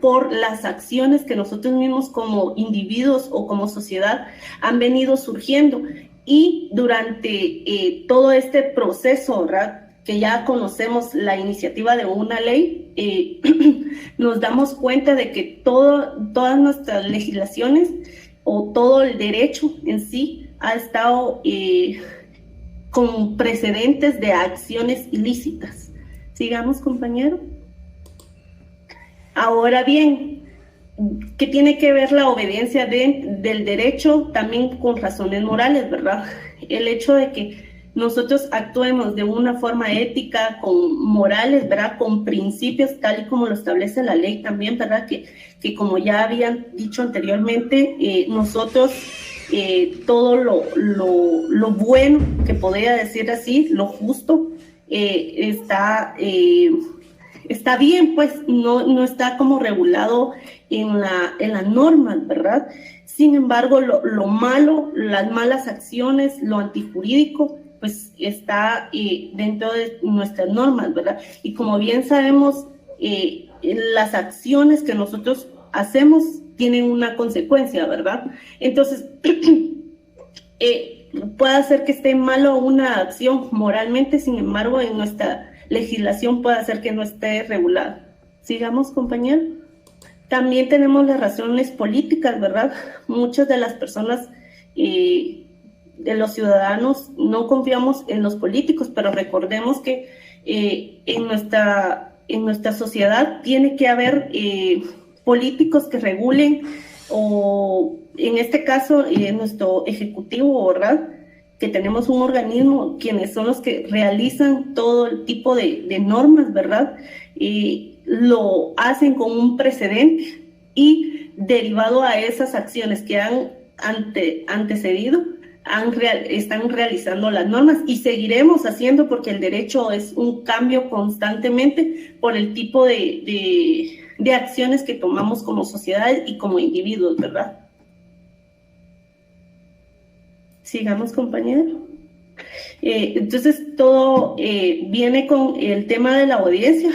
por las acciones que nosotros mismos como individuos o como sociedad han venido surgiendo, y durante todo este proceso, ¿verdad?, que ya conocemos la iniciativa de una ley, nos damos cuenta de que todas nuestras legislaciones o todo el derecho en sí ha estado con precedentes de acciones ilícitas. Sigamos, compañero. Ahora bien, ¿qué tiene que ver la obediencia del derecho también con razones morales, verdad? El hecho de que nosotros actuemos de una forma ética, con morales, ¿verdad? Con principios, tal y como lo establece la ley también, ¿verdad? Que como ya habían dicho anteriormente, nosotros todo lo bueno, que podría decir así, lo justo, está bien, pues no está como regulado en la norma, ¿verdad? Sin embargo, lo malo, las malas acciones, lo antijurídico, pues está dentro de nuestras normas, ¿verdad? Y como bien sabemos, las acciones que nosotros hacemos tienen una consecuencia, ¿verdad? Entonces, puede hacer que esté malo una acción moralmente, sin embargo, en nuestra legislación puede hacer que no esté regulada. Sigamos, compañero. También tenemos las razones políticas, ¿verdad? Muchas de las personas, de los ciudadanos, no confiamos en los políticos, pero recordemos que en nuestra sociedad tiene que haber políticos que regulen, o en este caso nuestro ejecutivo, ¿verdad?, que tenemos un organismo, quienes son los que realizan todo el tipo de normas, ¿verdad? Lo hacen con un precedente, y derivado a esas acciones que han antecedido, están realizando las normas, y seguiremos haciendo, porque el derecho es un cambio constantemente por el tipo de acciones que tomamos como sociedad y como individuos, ¿verdad? Sigamos, compañero. Entonces, todo viene con el tema de la obediencia.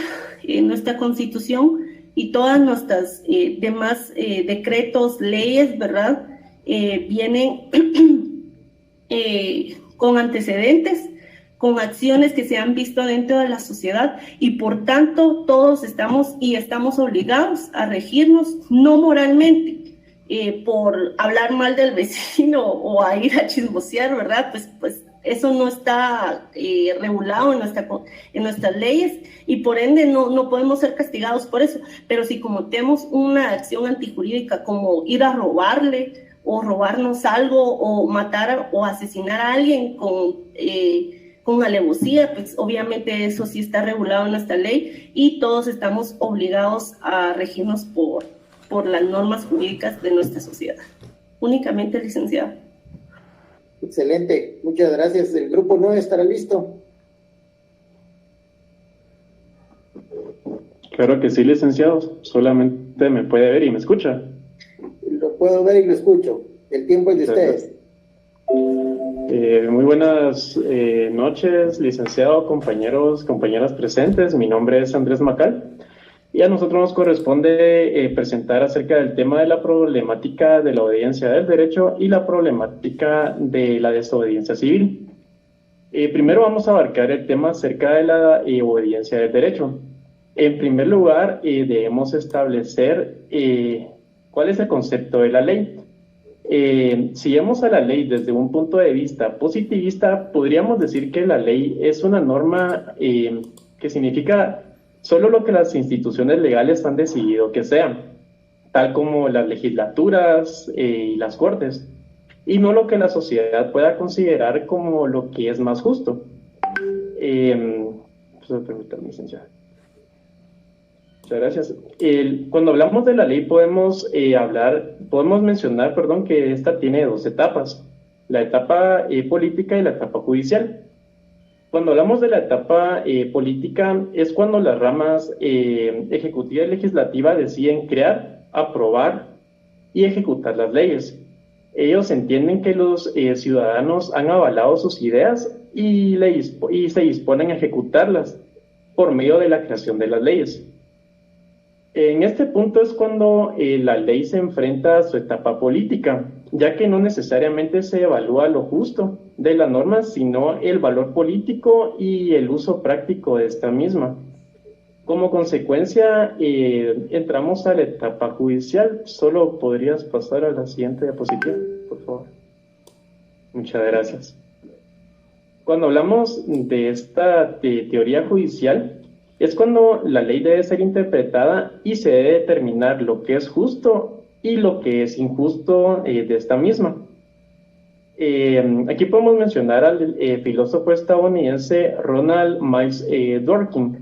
Nuestra Constitución y todas nuestras demás decretos, leyes, ¿verdad?, vienen con antecedentes, con acciones que se han visto dentro de la sociedad, y por tanto todos estamos obligados a regirnos, no moralmente, por hablar mal del vecino o a ir a chismosear, ¿verdad? Pues Eso no está regulado en nuestras leyes y por ende no podemos ser castigados por eso. Pero si cometemos una acción antijurídica como ir a robarle o robarnos algo o matar o asesinar a alguien con alevosía, pues obviamente eso sí está regulado en nuestra ley y todos estamos obligados a regirnos por las normas jurídicas de nuestra sociedad. Únicamente, licenciado. Excelente, muchas gracias. El grupo 9 estará listo. Claro que sí, licenciado. Solamente me puede ver y me escucha. Lo puedo ver y lo escucho. El tiempo es de ustedes. Muy buenas noches, licenciado, compañeros, compañeras presentes. Mi nombre es Andrés Macal y a nosotros nos corresponde presentar acerca del tema de la problemática de la obediencia del derecho y la problemática de la desobediencia civil. Primero vamos a abarcar el tema acerca de la obediencia del derecho. En primer lugar, debemos establecer cuál es el concepto de la ley. Si vemos a la ley desde un punto de vista positivista, podríamos decir que la ley es una norma que significa solo lo que las instituciones legales han decidido que sean, tal como las legislaturas y las cortes, y no lo que la sociedad pueda considerar como lo que es más justo. Permítanme, licenciado. Muchas gracias. Cuando hablamos de la ley podemos mencionar, que esta tiene dos etapas, la etapa política y la etapa judicial. Cuando hablamos de la etapa política es cuando las ramas ejecutiva y legislativa deciden crear, aprobar y ejecutar las leyes. Ellos entienden que los ciudadanos han avalado sus ideas y se disponen a ejecutarlas por medio de la creación de las leyes. En este punto es cuando la ley se enfrenta a su etapa política, ya que no necesariamente se evalúa lo justo de la norma, sino el valor político y el uso práctico de esta misma. Como consecuencia, entramos a la etapa judicial. Solo podrías pasar a la siguiente diapositiva, por favor. Muchas gracias. Cuando hablamos de esta teoría judicial, es cuando la ley debe ser interpretada y se debe determinar lo que es justo y lo que es injusto de esta misma. Aquí podemos mencionar al filósofo estadounidense Ronald Miles Dworkin.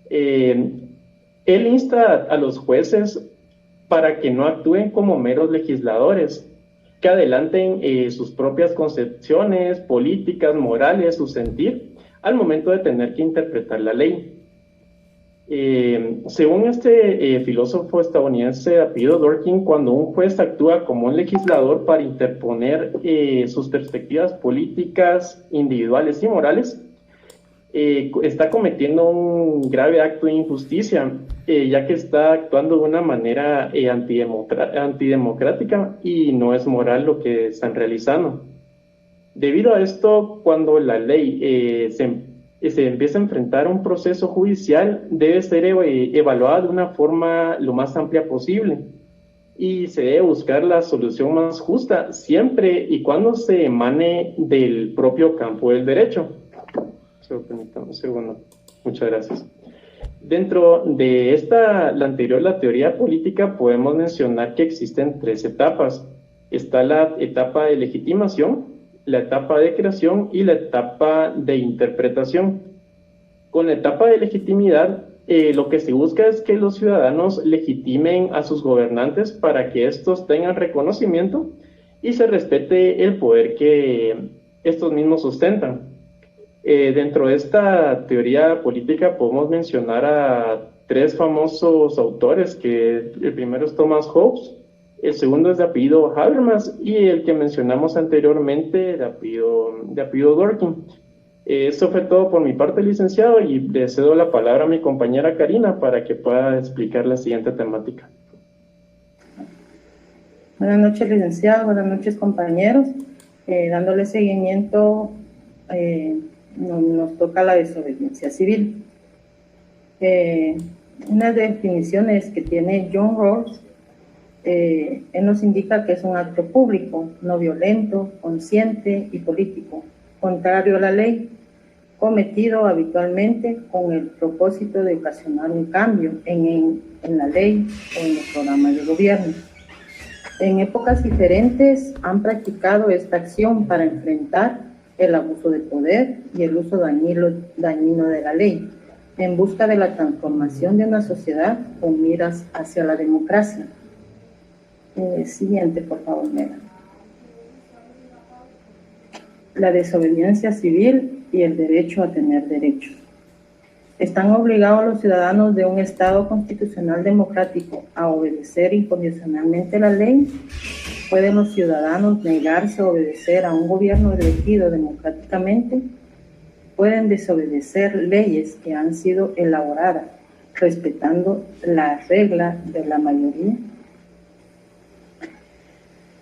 Él insta a los jueces para que no actúen como meros legisladores, que adelanten sus propias concepciones, políticas, morales, su sentir, al momento de tener que interpretar la ley. Según este filósofo estadounidense de apellido Dworkin, cuando un juez actúa como un legislador para interponer sus perspectivas políticas, individuales y morales, está cometiendo un grave acto de injusticia, ya que está actuando de una manera antidemocrática y no es moral lo que están realizando. Debido a esto, cuando la ley se empieza a enfrentar a un proceso judicial, debe ser evaluada de una forma lo más amplia posible y se debe buscar la solución más justa siempre y cuando se emane del propio campo del derecho. Permítame un segundo. Muchas gracias. Dentro de la teoría política, podemos mencionar que existen tres etapas. Está la etapa de legitimación, la etapa de creación y la etapa de interpretación. Con la etapa de legitimidad, lo que se busca es que los ciudadanos legitimen a sus gobernantes para que estos tengan reconocimiento y se respete el poder que estos mismos sustentan. Dentro de esta teoría política podemos mencionar a tres famosos autores, que el primero es Thomas Hobbes, el segundo es de apellido Habermas y el que mencionamos anteriormente de apellido Dworkin. Esto fue todo por mi parte, licenciado, y le cedo la palabra a mi compañera Karina para que pueda explicar la siguiente temática. Buenas noches, licenciado. Buenas noches, compañeros. Dándole seguimiento, nos toca la desobediencia civil. Unas definiciones que tiene John Rawls, él nos indica que es un acto público, no violento, consciente y político, contrario a la ley, cometido habitualmente con el propósito de ocasionar un cambio en la ley o en el programa de gobierno. En épocas diferentes han practicado esta acción para enfrentar el abuso de poder y el uso dañino de la ley, en busca de la transformación de una sociedad con miras hacia la democracia. Siguiente, por favor, Mela. La desobediencia civil y el derecho a tener derechos. Están obligados los ciudadanos de un Estado constitucional democrático a obedecer incondicionalmente la ley. ¿Pueden los ciudadanos negarse a obedecer a un gobierno elegido democráticamente? ¿Pueden desobedecer leyes que han sido elaboradas respetando la regla de la mayoría?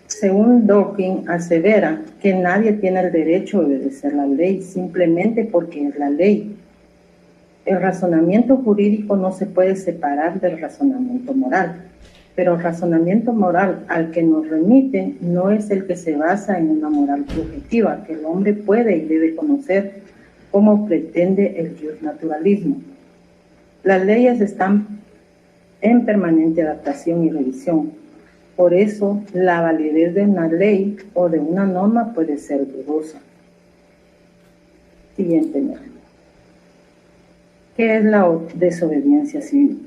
Según Dawkins, asevera que nadie tiene el derecho a obedecer la ley simplemente porque es la ley. El razonamiento jurídico no se puede separar del razonamiento moral, pero el razonamiento moral al que nos remite no es el que se basa en una moral objetiva que el hombre puede y debe conocer, como pretende el justnaturalismo. Las leyes están en permanente adaptación y revisión. Por eso, la validez de una ley o de una norma puede ser dudosa. Siguiente. ¿Qué es la desobediencia civil?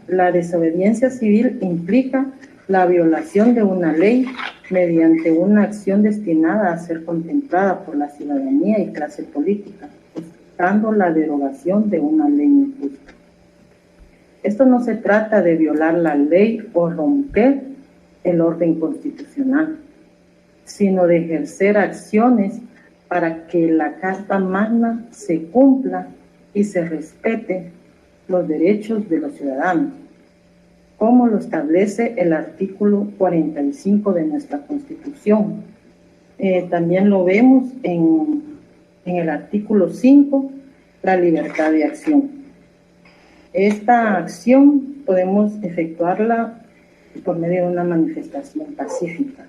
La desobediencia civil implica la violación de una ley mediante una acción destinada a ser contemplada por la ciudadanía y clase política, buscando la derogación de una ley injusta. Esto no se trata de violar la ley o romper el orden constitucional, sino de ejercer acciones para que la Carta Magna se cumpla y se respete los derechos de los ciudadanos, como lo establece el artículo 45 de nuestra Constitución. También lo vemos en el artículo 5, la libertad de acción. Esta acción podemos efectuarla por medio de una manifestación pacífica,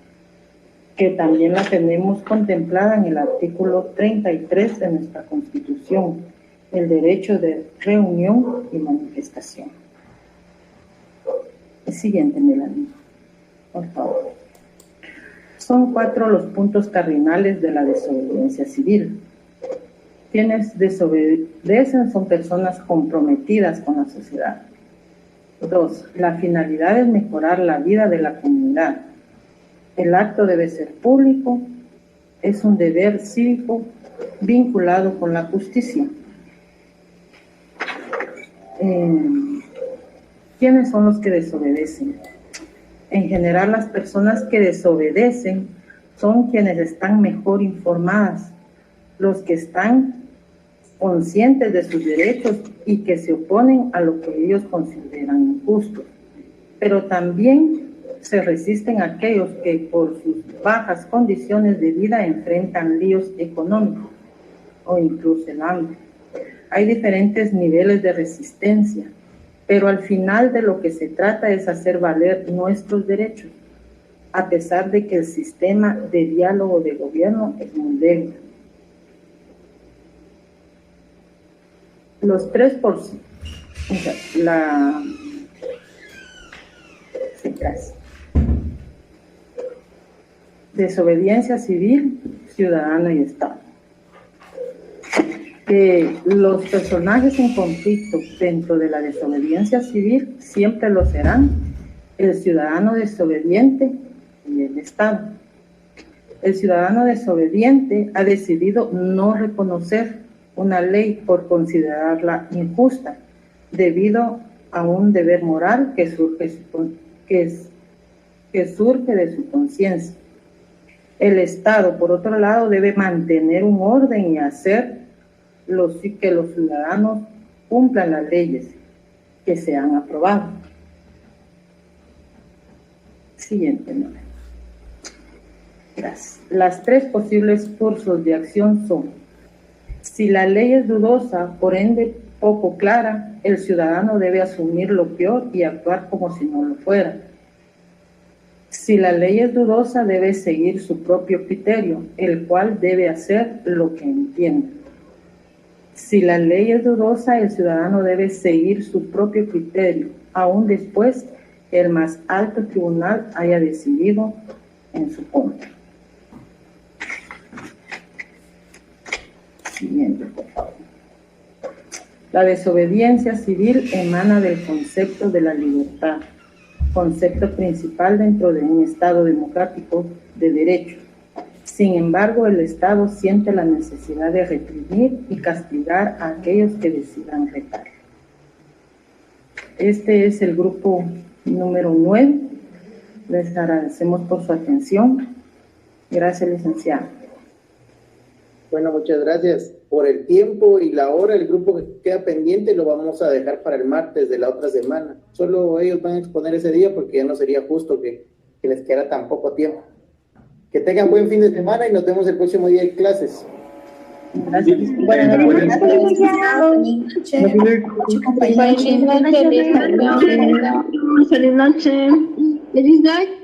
que también la tenemos contemplada en el artículo 33 de nuestra Constitución, el derecho de reunión y manifestación. El siguiente, Melanie, por favor. Son 4 los puntos cardinales de la desobediencia civil. Quienes desobedecen son personas comprometidas con la sociedad. 2. La finalidad es mejorar la vida de la comunidad. El acto debe ser público, es un deber cívico vinculado con la justicia. ¿Quiénes son los que desobedecen? En general, las personas que desobedecen son quienes están mejor informadas, los que están conscientes de sus derechos y que se oponen a lo que ellos consideran injusto. Pero también se resisten a aquellos que por sus bajas condiciones de vida enfrentan líos económicos o incluso el hambre. Hay diferentes niveles de resistencia, pero al final de lo que se trata es hacer valer nuestros derechos, a pesar de que el sistema de diálogo de gobierno es muy débil. Los 3%, desobediencia civil, ciudadano y Estado. Los personajes en conflicto dentro de la desobediencia civil siempre lo serán el ciudadano desobediente y el Estado. El ciudadano desobediente ha decidido no reconocer una ley por considerarla injusta, debido a un deber moral que surge de su conciencia. El Estado, por otro lado, debe mantener un orden y hacer que los ciudadanos cumplan las leyes que se han aprobado. Siguiente. Gracias. Las 3 posibles cursos de acción son: si la ley es dudosa, por ende poco clara, el ciudadano debe asumir lo peor y actuar como si no lo fuera. Si la ley es dudosa, debe seguir su propio criterio, el cual debe hacer lo que entiende. Si la ley es dudosa, el ciudadano debe seguir su propio criterio, aún después el más alto tribunal haya decidido en su contra. Siguiente, por favor. La desobediencia civil emana del concepto de la libertad, concepto principal dentro de un Estado democrático de derecho. Sin embargo, el Estado siente la necesidad de reprimir y castigar a aquellos que decidan retar. Este es el grupo número 9. Les agradecemos por su atención. Gracias, licenciado. Bueno, muchas gracias. Por el tiempo y la hora, el grupo que queda pendiente lo vamos a dejar para el martes de la otra semana. Solo ellos van a exponer ese día porque ya no sería justo que les queda tan poco tiempo. Que tengan buen fin de semana y nos vemos el próximo día en clases. Gracias. Buenas noches. Feliz noche.